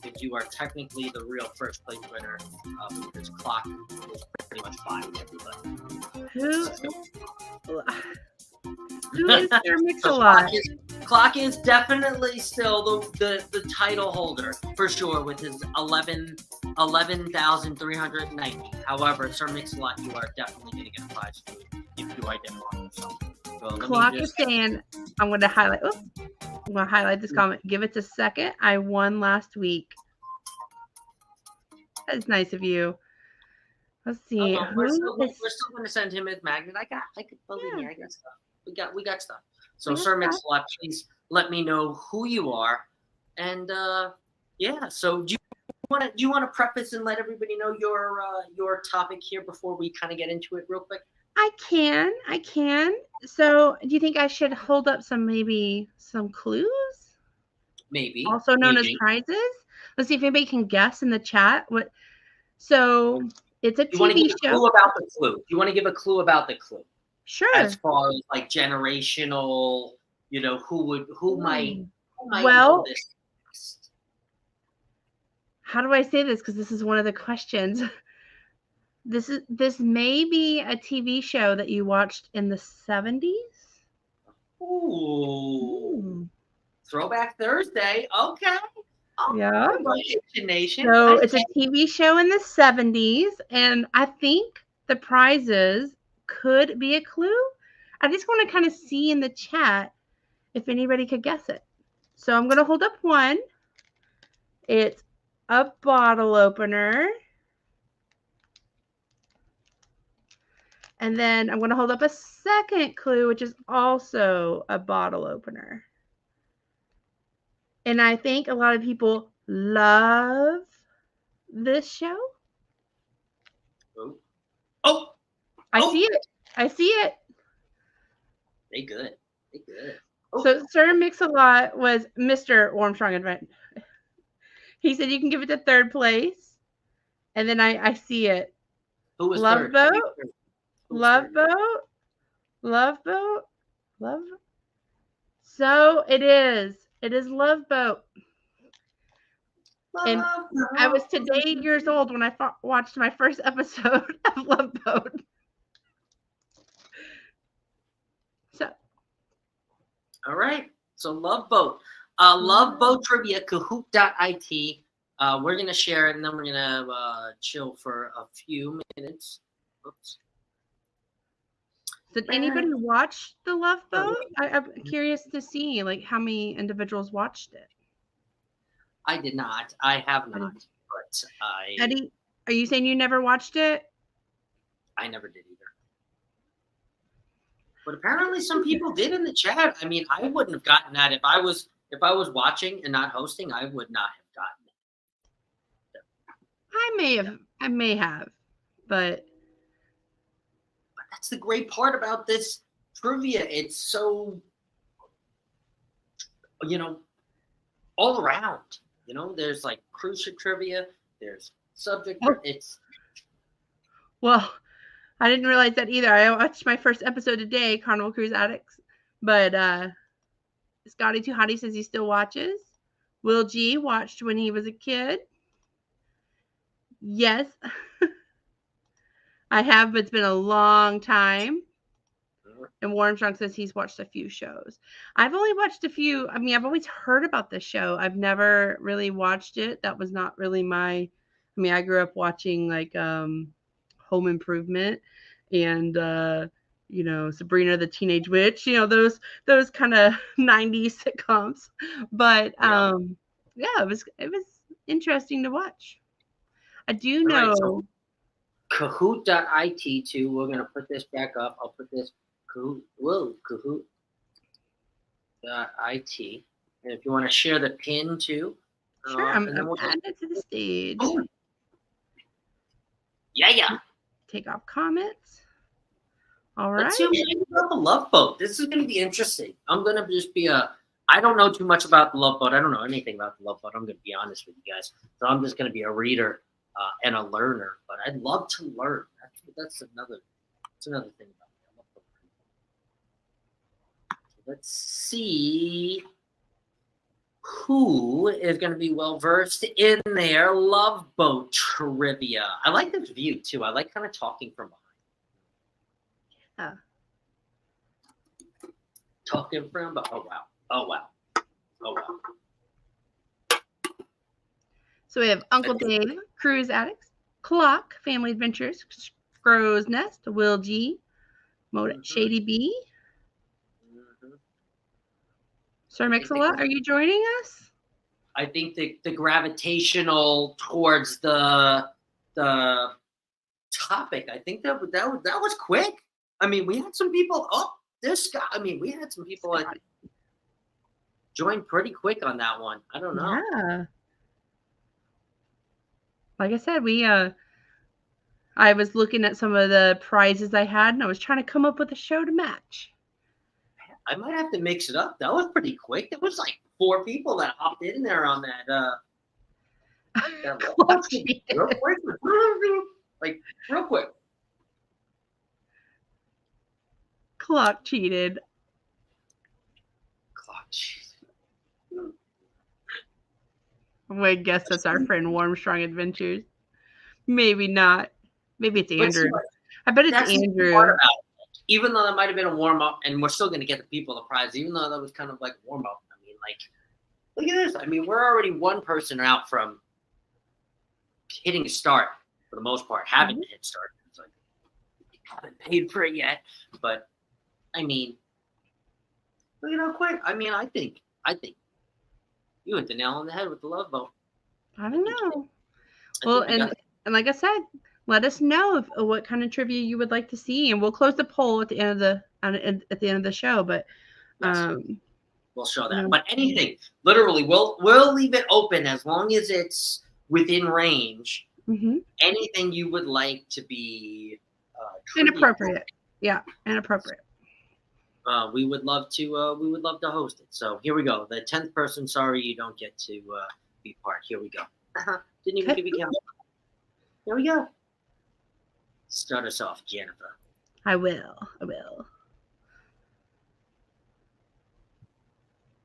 Because you are technically the real first place winner. Because Clock is pretty much fine with everybody. Who is Sir So Mix-a-Lot? Clock is definitely still the title holder for sure with his 11,390. However, Sir Mix-a-Lot, you are definitely going to get a prize if you identify yourself. So Clock is saying, I'm going to highlight. Oops, I'm going to highlight this comment. Give it a second. I won last week. That's nice of you. Let's see. We're still going to send him his magnet. Believe me, I got stuff. We got stuff. So, Sir Mix-a-Lot, please let me know who you are, and yeah. So, do you want to preface and let everybody know your topic here before we kind of get into it real quick? I can. So, do you think I should hold up some clues? Maybe. Also known as prizes. Let's see if anybody can guess in the chat what. So it's a TV show. Clue about the clue. Do you want to give a clue about the clue? Sure. As far as like generational, who might well, know this? How do I say this? Because this is one of the questions. This may be a TV show that you watched in the 70s. Ooh. Throwback Thursday. Okay. Yeah. Embarkation Nation. So it's a TV show in the 70s, and I think the prizes could be a clue. I just want to kind of see in the chat if anybody could guess it. So I'm going to hold up one. It's a bottle opener. And then I'm going to hold up a second clue, which is also a bottle opener. And I think a lot of people love this show. Oh. I see it. They good. So Sir Mix-a-Lot was Mr. Armstrong Advent. He said you can give it to third place. And then I see it. Who was Love third? Boat. Love Boat. So it is. It is Love Boat. And I was today 8 years old when I watched my first episode of Love Boat. So. All right. So Love Boat. Love Boat Trivia, Kahoot.it. We're going to share it, and then we're going to chill for a few minutes. Oops. Did anybody watch the Love Boat? I'm curious to see how many individuals watched it. I did not. I have not. But Eddie, are you saying you never watched it? I never did either. But apparently some people did in the chat. I mean, I wouldn't have gotten that if I was watching and not hosting. I would not have gotten it. I may have, but that's the great part about this trivia. It's so all around. There's like cruise ship trivia. There's subject. Well, I didn't realize that either. I watched my first episode today, Carnival Cruise Addicts. But Scotty Too Hottie says he still watches. Will G watched when he was a kid. Yes. I have, but it's been a long time. And Warren Strong says he's watched a few shows. I've only watched a few. I mean, I've always heard about this show. I've never really watched it. That was not really I grew up watching Home Improvement and Sabrina the Teenage Witch, those kind of 90s sitcoms. But it was interesting to watch. I do know. Right, so Kahoot.it too. We're gonna put this back up. I'll put this Kahoot.it. And if you want to share the pin too. Sure, I'm adding it to the stage. Yeah. Take off comments. All right. Let's see about the Love Boat. This is going to be interesting. I'm going to just be I don't know too much about the Love Boat. I don't know anything about the Love Boat. I'm going to be honest with you guys. So I'm just going to be a reader and a learner. But I'd love to learn. That's another thing about me. I love to learn. Let's see who is going to be well versed in their Love Boat trivia. I like this view too. I like kind of talking from behind. Talking from, but oh wow. Oh wow. Oh wow. So we have Uncle Dave, Cruise Addicts, Clock, Family Adventures, Crow's Nest, Will G, Shady B. Sir Mix-a-Lot, are you joining us? I think the gravitational towards the topic. I think that was quick. I mean, we had some people. Oh, this guy. I mean, we had some people that joined pretty quick on that one. I don't know. Yeah. Like I said, I was looking at some of the prizes I had, and I was trying to come up with a show to match. I might have to mix it up. That was pretty quick. There was like 4 people that hopped in there on that. Real quick. Like, real quick. Clock cheated. Clock cheated. I guess that's our friend Warmstrong Adventures. Maybe not. Maybe it's Andrew. I bet it's Andrew. Even though that might have been a warm-up, and we're still going to get the people the prize, even though that was kind of like a warm-up. I mean, like, look at this. I mean, we're already one person out from hitting start for the most part. Haven't hit start. It's like, haven't paid for it yet. But, I mean, look at how quick. I mean, I think you hit the nail on the head with the love boat. I don't know. Well, and like I said, let us know what kind of trivia you would like to see, and we'll close the poll at the end of the show. But yes. We'll show that. But anything, literally, we'll leave it open as long as it's within range. Mm-hmm. Anything you would like to be inappropriate, yeah, inappropriate. We would love to host it. So here we go. The 10th person. Sorry, you don't get to be part. Here we go. Didn't even give you count. Here we go. Start us off, Jennifer. I will.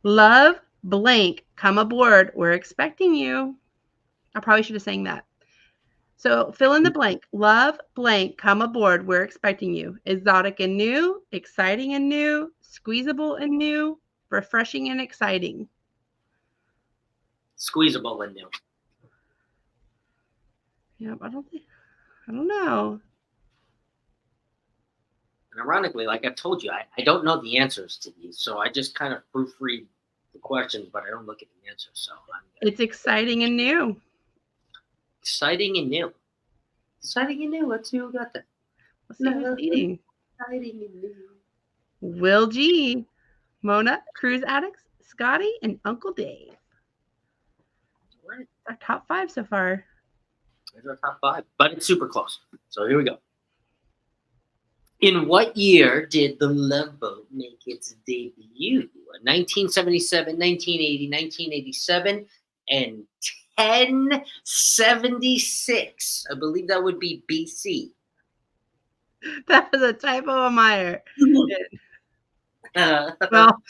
Love blank, come aboard. We're expecting you. I probably should have sang that. So fill in the blank. Love blank, come aboard. We're expecting you. Exotic and new, exciting and new, squeezable and new, refreshing and exciting. Squeezable and new. Yep, I don't know. And ironically, like I've told you, I don't know the answers to these, so I just kind of proofread the questions, but I don't look at the answers. So it's exciting and new. Exciting and new. Exciting and new. Let's see who got that. Let's see who's leading. Exciting and new. Will G, Mona, Cruise Addicts, Scotty, and Uncle Dave. What? Our top 5 so far. There's our top 5, but it's super close. So here we go. In what year did the Love Boat make its debut? 1977, 1980, 1987, and 1076. I believe that would be BC. That was a typo of Meyer. Well,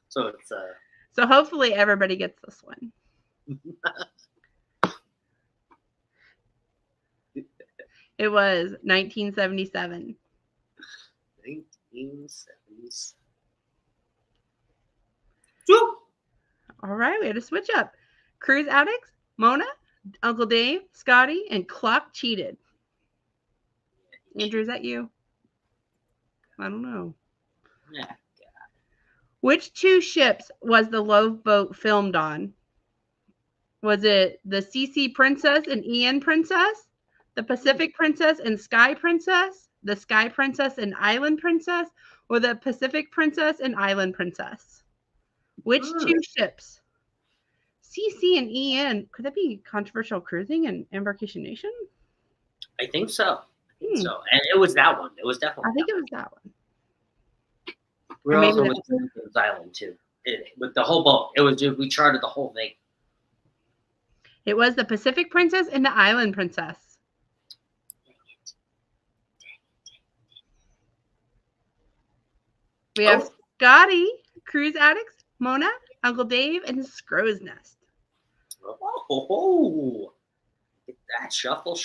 so it's so hopefully everybody gets this one. It was 1977. 1977. All right, we had to switch up. Cruise Addicts, Mona, Uncle Dave, Scotty, and Clock cheated. Andrew, is that you? I don't know. Yeah. Which 2 ships was the Love Boat filmed on? Was it the CC Princess and EN Princess, the Pacific Princess and Sky Princess, the Sky Princess and Island Princess, or the Pacific Princess and Island Princess? Which 2 ships? CC and EN. Could that be Controversial Cruising and Embarkation Nation? I think so. So, and it was that one. It was definitely. I think it was that one. We're also with Princess Island too. With the whole boat, it was we charted the whole thing. It was the Pacific Princess and the Island Princess. We have Scotty, Cruise Addicts, Mona, Uncle Dave, and Crow's Nest. Oh, get that shuffle.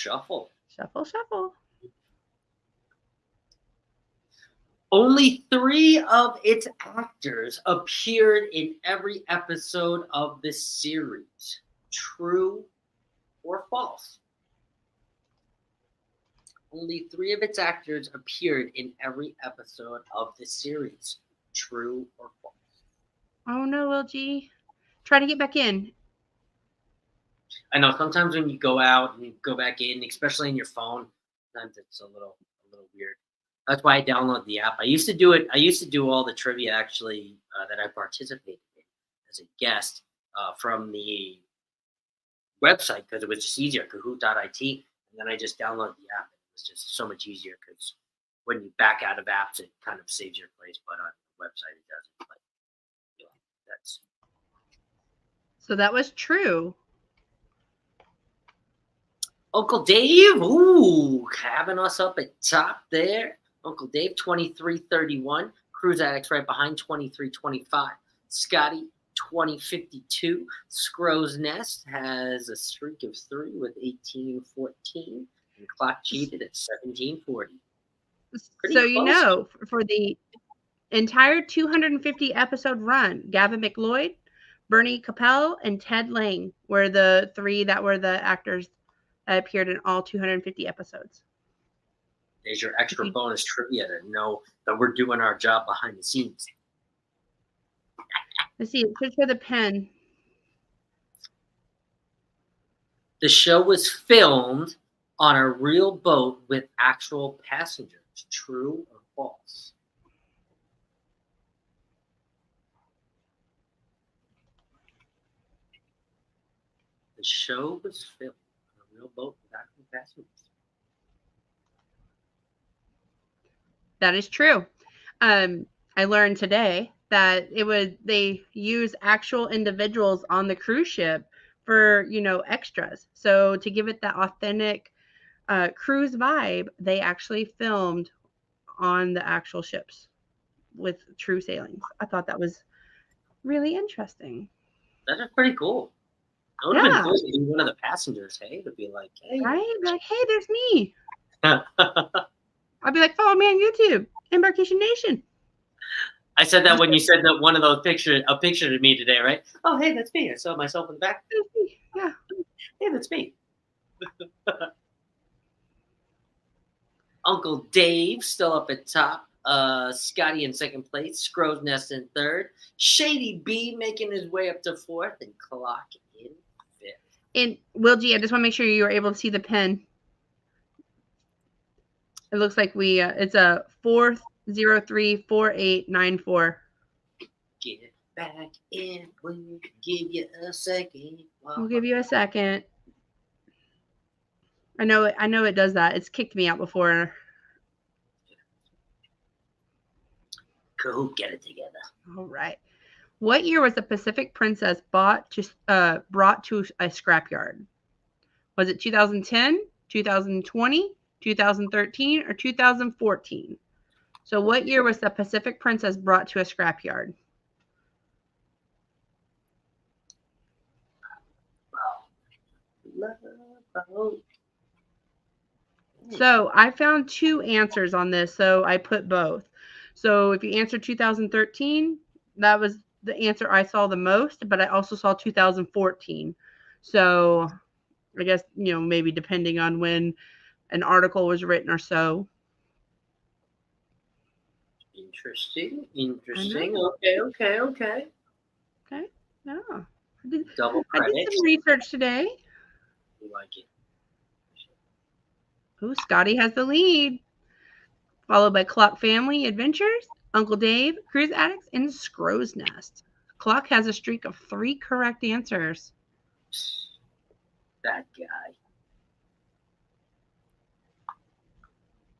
Only 3 of its actors appeared in every episode of this series. True or false? Only 3 of its actors appeared in every episode of this series. True or false? Oh no, LG. Try to get back in. I know sometimes when you go out and you go back in, especially in your phone, sometimes it's a little weird. That's why I download the app. I used to do it. I used to do all the trivia actually that I participated in as a guest from the website because it was just easier, Kahoot.it, and then I just downloaded the app. It was just so much easier because when you back out of apps, it kind of saves your place, but on the website it doesn't. But you know, that's So that was true. Uncle Dave, ooh, having us up at top there. Uncle Dave, 2331. Cruise Addicts right behind, 2325. Scotty, 2052. Scrow's Nest has a streak of 3 with 1814. And Clock cheated at 1740. Pretty So, you close. know, for the entire 250 episode run, Gavin McLeod, Bernie Capel, and Ted Lang were the 3 that were the actors that appeared in all 250 episodes. There's your extra bonus trivia to know that we're doing our job behind the scenes. Let's see, search for the pen. The show was filmed on a real boat with actual passengers. True or false? The show was filmed on a real boat with actual passengers. That is true. I learned today that they use actual individuals on the cruise ship for, extras. So to give it that authentic cruise vibe, they actually filmed on the actual ships with true sailings. I thought that was really interesting. That is pretty cool. It would have been cool to be one of the passengers, hey, to be like, hey. Right? Be like, hey, there's me. I'd be like, follow me on YouTube, Embarkation Nation. I said that when you said that one of those a picture to me today, right? Oh, hey, that's me. I saw myself in the back. Yeah. Hey, that's me. Uncle Dave still up at top. Scotty in second place. Scrow's Nest in third. Shady B making his way up to fourth. And Clock in fifth. And Will G, I just want to make sure you were able to see the pen. It looks like it's a 4034894. Get back in. We'll give you a second. We'll give you a second. I know it does that. It's kicked me out before. Cool, get it together. All right. What year was the Pacific Princess brought to a scrapyard? Was it 2010, 2020, 2013, or 2014? So what year was the Pacific Princess brought to a scrapyard? So I found 2 answers on this, so I put both. So if you answered 2013, that was the answer I saw the most, but I also saw 2014. So I guess, maybe depending on when an article was written or so. Interesting. Okay. Okay. Yeah. Double I credit. did some research today. I like it. Ooh, Scotty has the lead, followed by Clock Family Adventures, Uncle Dave, Cruise Addicts, and Scrow's Nest. Clock has a streak of 3 correct answers. That guy.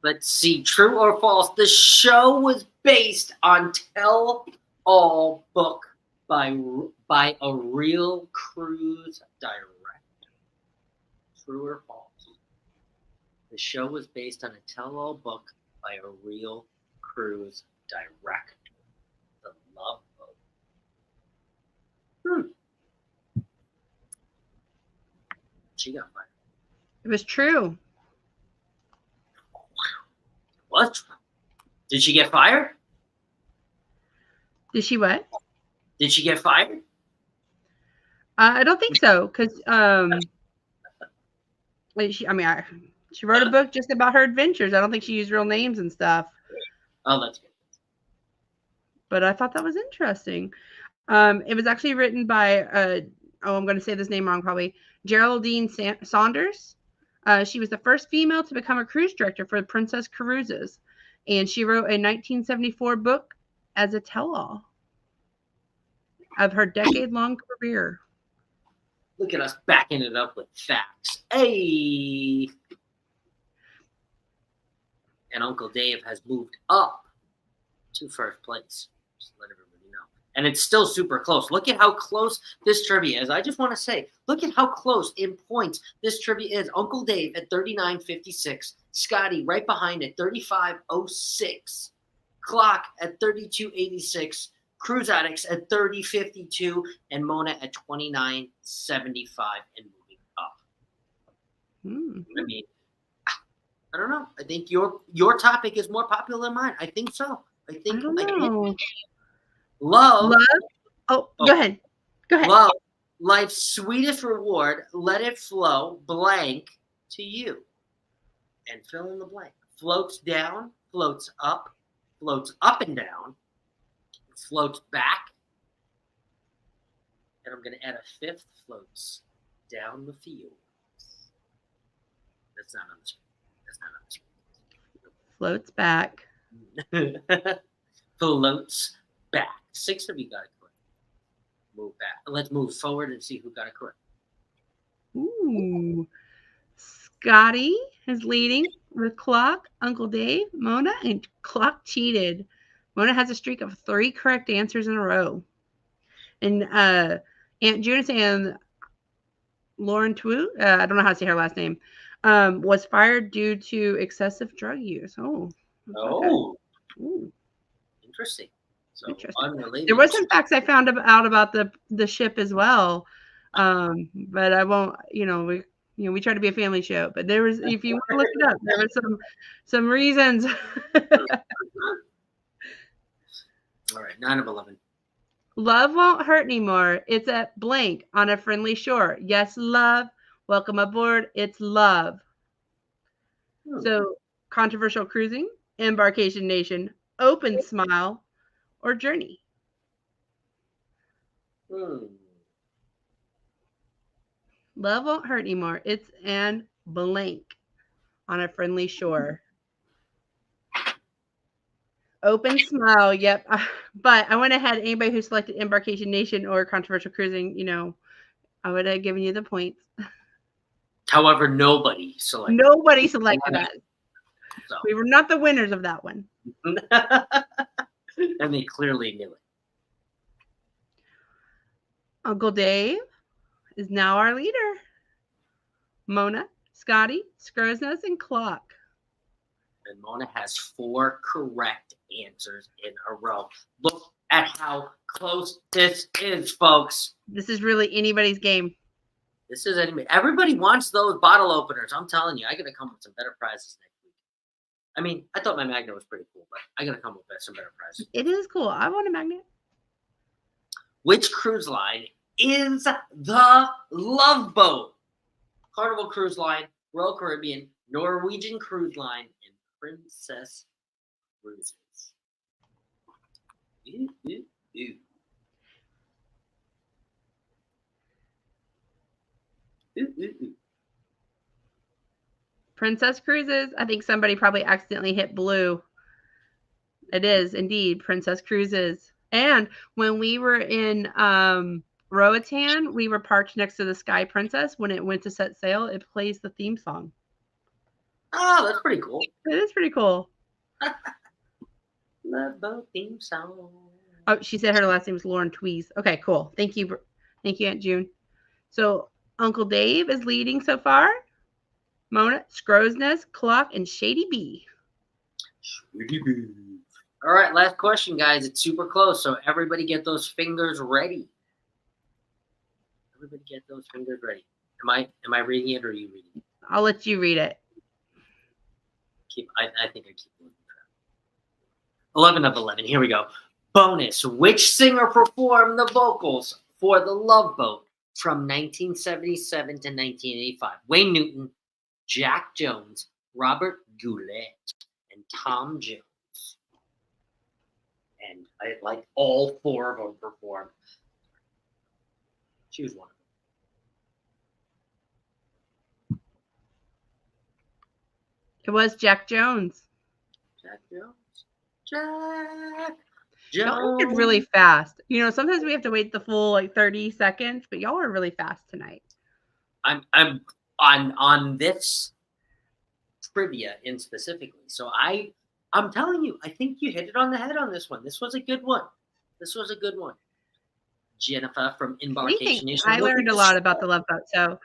Let's see, true or false. The show was based on tell-all book by a real cruise director. True or false? The show was based on a tell-all book by a real cruise director. The Love Boat. She got fired. It was true. What? Did she get fired? Did she what? Did she get fired? I don't think so, because she wrote a book just about her adventures. I don't think she used real names and stuff. Oh, that's good. But I thought that was interesting. It was actually written by I'm going to say this name wrong probably. Geraldine Saunders. She was the first female to become a cruise director for Princess Cruises, and she wrote a 1974 book as a tell-all of her decade-long career. Look at us backing it up with facts. Hey! And Uncle Dave has moved up to first place. Just let everybody know. And it's still super close. Look at how close this trivia is. I just want to say, look at how close in points this trivia is. Uncle Dave at 39.56. Scotty right behind at 35.06. Clock at 32.86. Cruise Addicts at 30.52. And Mona at 29.75 and moving up. I mean, I don't know. I think your topic is more popular than mine. I think so. I don't know. Love. Oh, go ahead. Love, life's sweetest reward. Let it flow blank to you. And fill in the blank. Floats down, floats up and down, floats back. And I'm going to add a fifth, floats down the field. That's not on the screen. Floats back. Floats back. 6 of you got it correct. Move back. Let's move forward and see who got it correct. Ooh. Scotty is leading with Clock, Uncle Dave, Mona, and Clock cheated. Mona has a streak of 3 correct answers in a row. And Aunt Junice and Lauren Twu, I don't know how to say her last name, was fired due to excessive drug use. Oh. Interesting. So interesting. Unrelated. There was some facts I found out about the ship as well, but I won't. We try to be a family show, but there was, if you want to look it up, there was some reasons. All right, 9 of 11. Love won't hurt anymore. It's at blank on a friendly shore. Yes, love. Welcome aboard. It's love. So, controversial cruising, Embarkation Nation, open smile, or journey. Love won't hurt anymore. It's an blank on a friendly shore. Open smile, yep. But I went ahead. Anybody who selected Embarkation Nation or controversial cruising, I would have given you the points. However, nobody selected us. So. We were not the winners of that one. And they clearly knew it. Uncle Dave is now our leader. Mona, Scotty, Scrosnose, and Clock. And Mona has 4 correct answers in a row. Look at how close this is, folks. This is really anybody's game. This is anybody. Everybody wants those bottle openers. I'm telling you, I got to come with some better prizes next week. I mean, I thought my magnet was pretty cool, but I got to come with some better prizes. It is cool. I want a magnet. Which cruise line is the Love Boat? Carnival Cruise Line, Royal Caribbean, Norwegian Cruise Line, and Princess Cruises. Princess Cruises. I think somebody probably accidentally hit blue. It is indeed Princess Cruises. And when we were in Roatan, we were parked next to the Sky Princess. When it went to set sail, it plays the theme song. Oh, that's pretty cool. It is pretty cool. Love Boat theme song. Oh, she said her last name was Lauren Tweez. Okay, cool. Thank you, Aunt June. So Uncle Dave is leading so far. Mona, Scrosness, Clock, and Shady B. All right, last question, guys. It's super close, so everybody get those fingers ready. Everybody get those fingers ready. Am I reading it or are you reading it? I'll let you read it. I think I keep looking track. 11 of 11. Here we go. Bonus. Which singer performed the vocals for The Love Boat from 1977 to 1985? Wayne Newton, Jack Jones, Robert Goulet, and Tom Jones. And I like all four of them performed. Choose one. It was Jack Jones. Jack Jones. Jack Y'all did Jones. really fast. You know, sometimes we have to wait the full 30 seconds, but y'all are really fast tonight. I'm on this trivia in specifically. So I'm telling you, I think you hit it on the head on this one. This was a good one. Jennifer from Embarkation Nation. I learned a lot about the Love Boat. So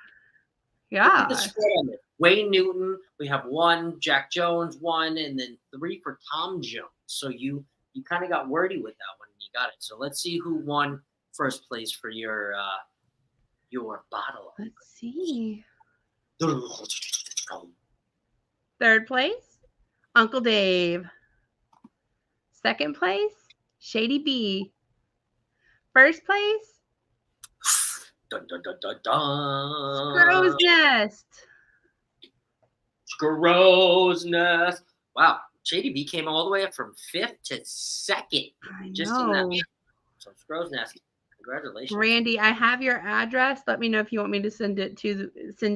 yeah. Look at the spread on it. Wayne Newton, we have 1, Jack Jones 1, and then 3 for Tom Jones. So you kind of got wordy with that one and you got it. So let's see who won first place for your bottle. Let's see. Third place, Uncle Dave. Second place, Shady B. First place, Dun, dun, dun, dun, dun. Crow's Nest. Crow's Nest. Wow. Shady B came all the way up from 5th to 2nd. I Just know. in that. So Crow's Nest. Congratulations. Randy, I have your address. Let me know if you want me to send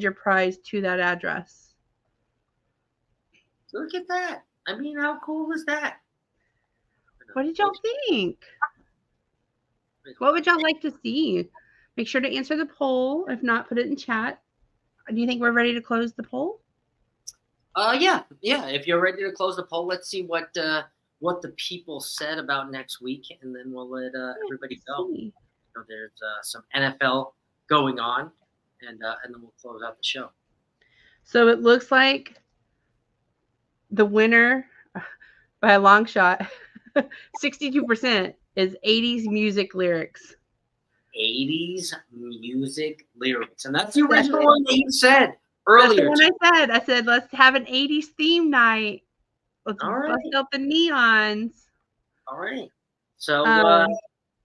your prize to that address. Look at that. I mean, how cool is that? What did y'all think? What would y'all like to see? Make sure to answer the poll. If not, put it in chat. Do you think we're ready to close the poll? Yeah. If you're ready to close the poll, let's see what the people said about next week, and then we'll let everybody go. So there's some NFL going on, and then we'll close out the show. So it looks like the winner by a long shot, 62%, is 80s music lyrics. 80s music lyrics, and that's the original one that you said earlier. That's the one I said, let's have an 80s theme night. Let's bust out the neons. All right. So 90s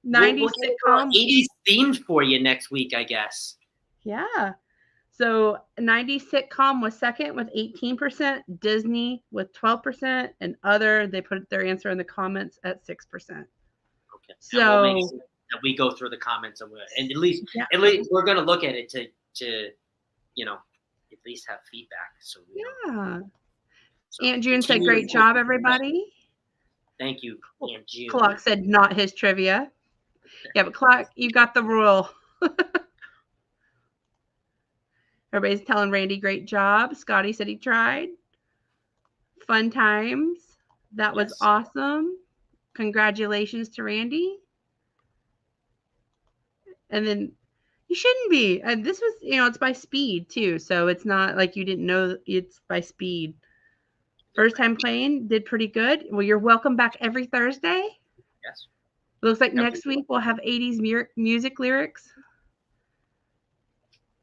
sitcom. 80s themed for you next week, I guess. Yeah. So 90s sitcom was second with 18%, Disney with 12%, and other, they put their answer in the comments at 6%. Okay. So we'll make sure that we go through the comments and at least we're going to look at it to at least have feedback. So Aunt June said, great job, everybody. Thank you, Aunt June. Clock said, not his trivia. Yeah, but Clock, you got the rule. Everybody's telling Randy, great job. Scotty said he tried. Fun times. That was awesome. Congratulations to Randy. And then you shouldn't be. This was, it's by speed too. So it's not like you didn't know it's by speed. First time playing, did pretty good. Well, you're welcome back every Thursday. Yes. Looks like next week we'll have 80s music lyrics.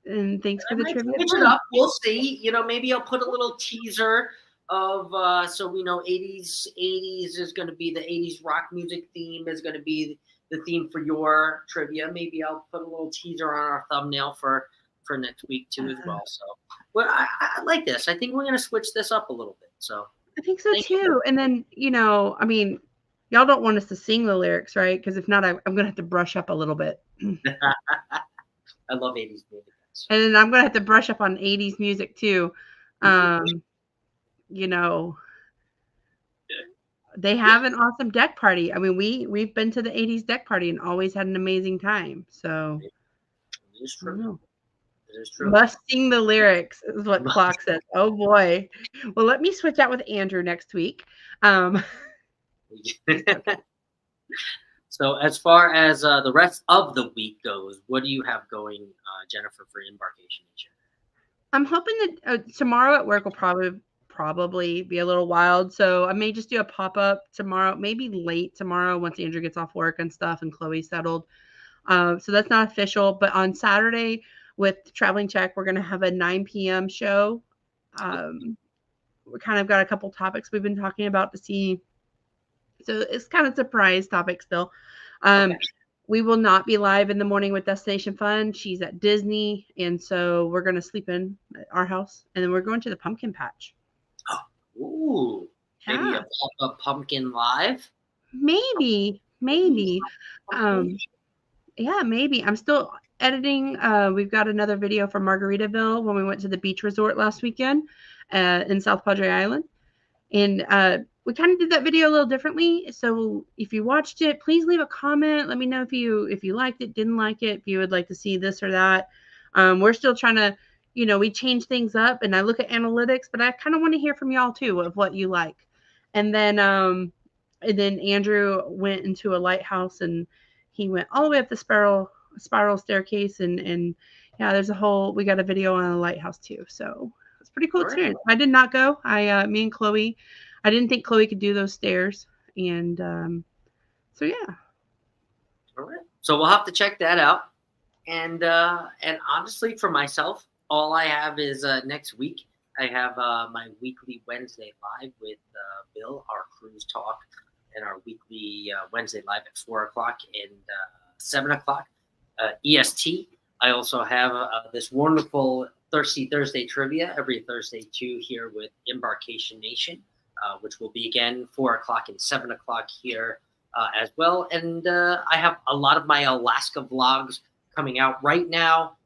And thanks for the trivia. Switch it up. We'll see. Maybe I'll put a little teaser of so we know 80s is going to be the 80s rock music theme is going to be the theme for your trivia. Maybe I'll put a little teaser on our thumbnail for next week too as well. So, well, I like this. I think we're going to switch this up a little bit. So I think so too. And then y'all don't want us to sing the lyrics, right? Because if not, I'm going to have to brush up a little bit. I love 80s music. And then I'm going to have to brush up on 80s music too. They have an awesome deck party. I mean, we've been to the 80s deck party and always had an amazing time. So it is true. It is true. Must sing the lyrics is what Clock says. Oh boy. Well, let me switch out with Andrew next week. So as far as the rest of the week goes, what do you have going, Jennifer, for Embarkation Nation? I'm hoping that tomorrow at work will probably be a little wild. So I may just do a pop-up tomorrow, maybe late tomorrow once Andrew gets off work and stuff and Chloe's settled. So that's not official. But on Saturday with Traveling Check, we're going to have a 9 p.m. show. We kind of got a couple topics we've been talking about to see So it's kind of a surprise topic still. Um, Okay. we will not be live in the morning with Destination Fun. She's at Disney, and so we're going to sleep in our house, and then we're going to the pumpkin patch. Ooh, maybe a Yeah, pop-up pumpkin live. maybe. Yeah, maybe. I'm still editing. We've got another video for Margaritaville when we went to the beach resort last weekend in South Padre Island. And we kind of did that video a little differently. So if you watched it, please leave a comment. Let me know if you liked it, didn't like it, if you would like to see this or that. We're still trying to, we change things up, and I look at analytics, but I kind of want to hear from y'all too of what you like. And then Andrew went into a lighthouse, and he went all the way up the spiral staircase, and yeah, we got a video on a lighthouse too. So it's pretty cool experience. I did not go. Me and Chloe, I didn't think Chloe could do those stairs, and so yeah. All right. So we'll have to check that out. And honestly, for myself, all I have is next week. I have my weekly Wednesday live with Bill, our cruise talk, and our weekly Wednesday live at 4 o'clock and 7 o'clock EST. I also have this wonderful Thirsty Thursday trivia every Thursday too here with Embarkation Nation, which will be again 4 o'clock and 7 o'clock here as well. And I have a lot of my Alaska vlogs coming out right now,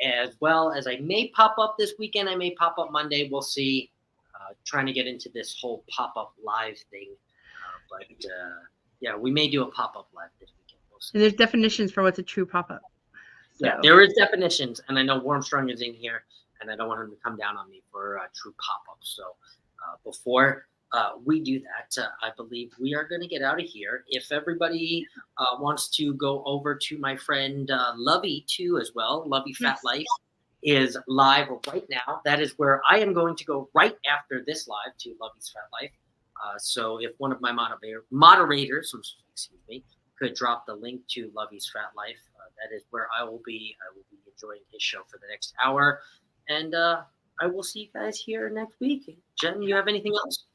as well as I may pop up this weekend. I may pop up Monday. We'll see. Trying to get into this whole pop-up live thing. But yeah, we may do a pop-up live this weekend. We'll see. And there's definitions for what's a true pop-up. So. Yeah, there is definitions, and I know Warmstrong is in here, and I don't want him to come down on me for true pop-ups. So before we do that, I believe we are going to get out of here. If everybody wants to go over to my friend Lovey too as well, Lovey Fat Life is live right now. That is where I am going to go right after this live to Lovey's Fat Life. So if one of my moderators, excuse me, could drop the link to Lovey's Fat Life, that is where I will be. I will be enjoying his show for the next hour, and I will see you guys here next week. Jen, you have anything else?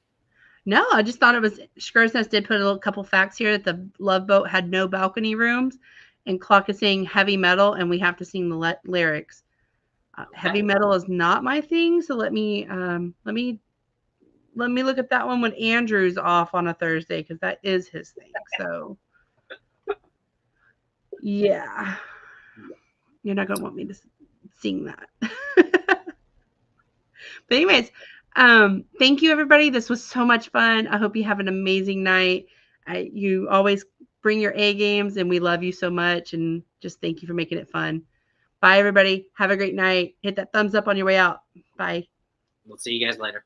No, I just thought it was Skir's Nest did put a little couple facts here that the Love Boat had no balcony rooms, and Clock is saying heavy metal, and we have to sing the lyrics. Heavy metal is not my thing, so let me look at that one when Andrew's off on a Thursday, because that is his thing. So yeah, you're not gonna want me to sing that. But anyways, thank you everybody. This was so much fun. I hope you have an amazing night. You always bring your A games, and we love you so much, and just thank you for making it fun. Bye everybody. Have a great night. Hit that thumbs up on your way out. Bye. We'll see you guys later.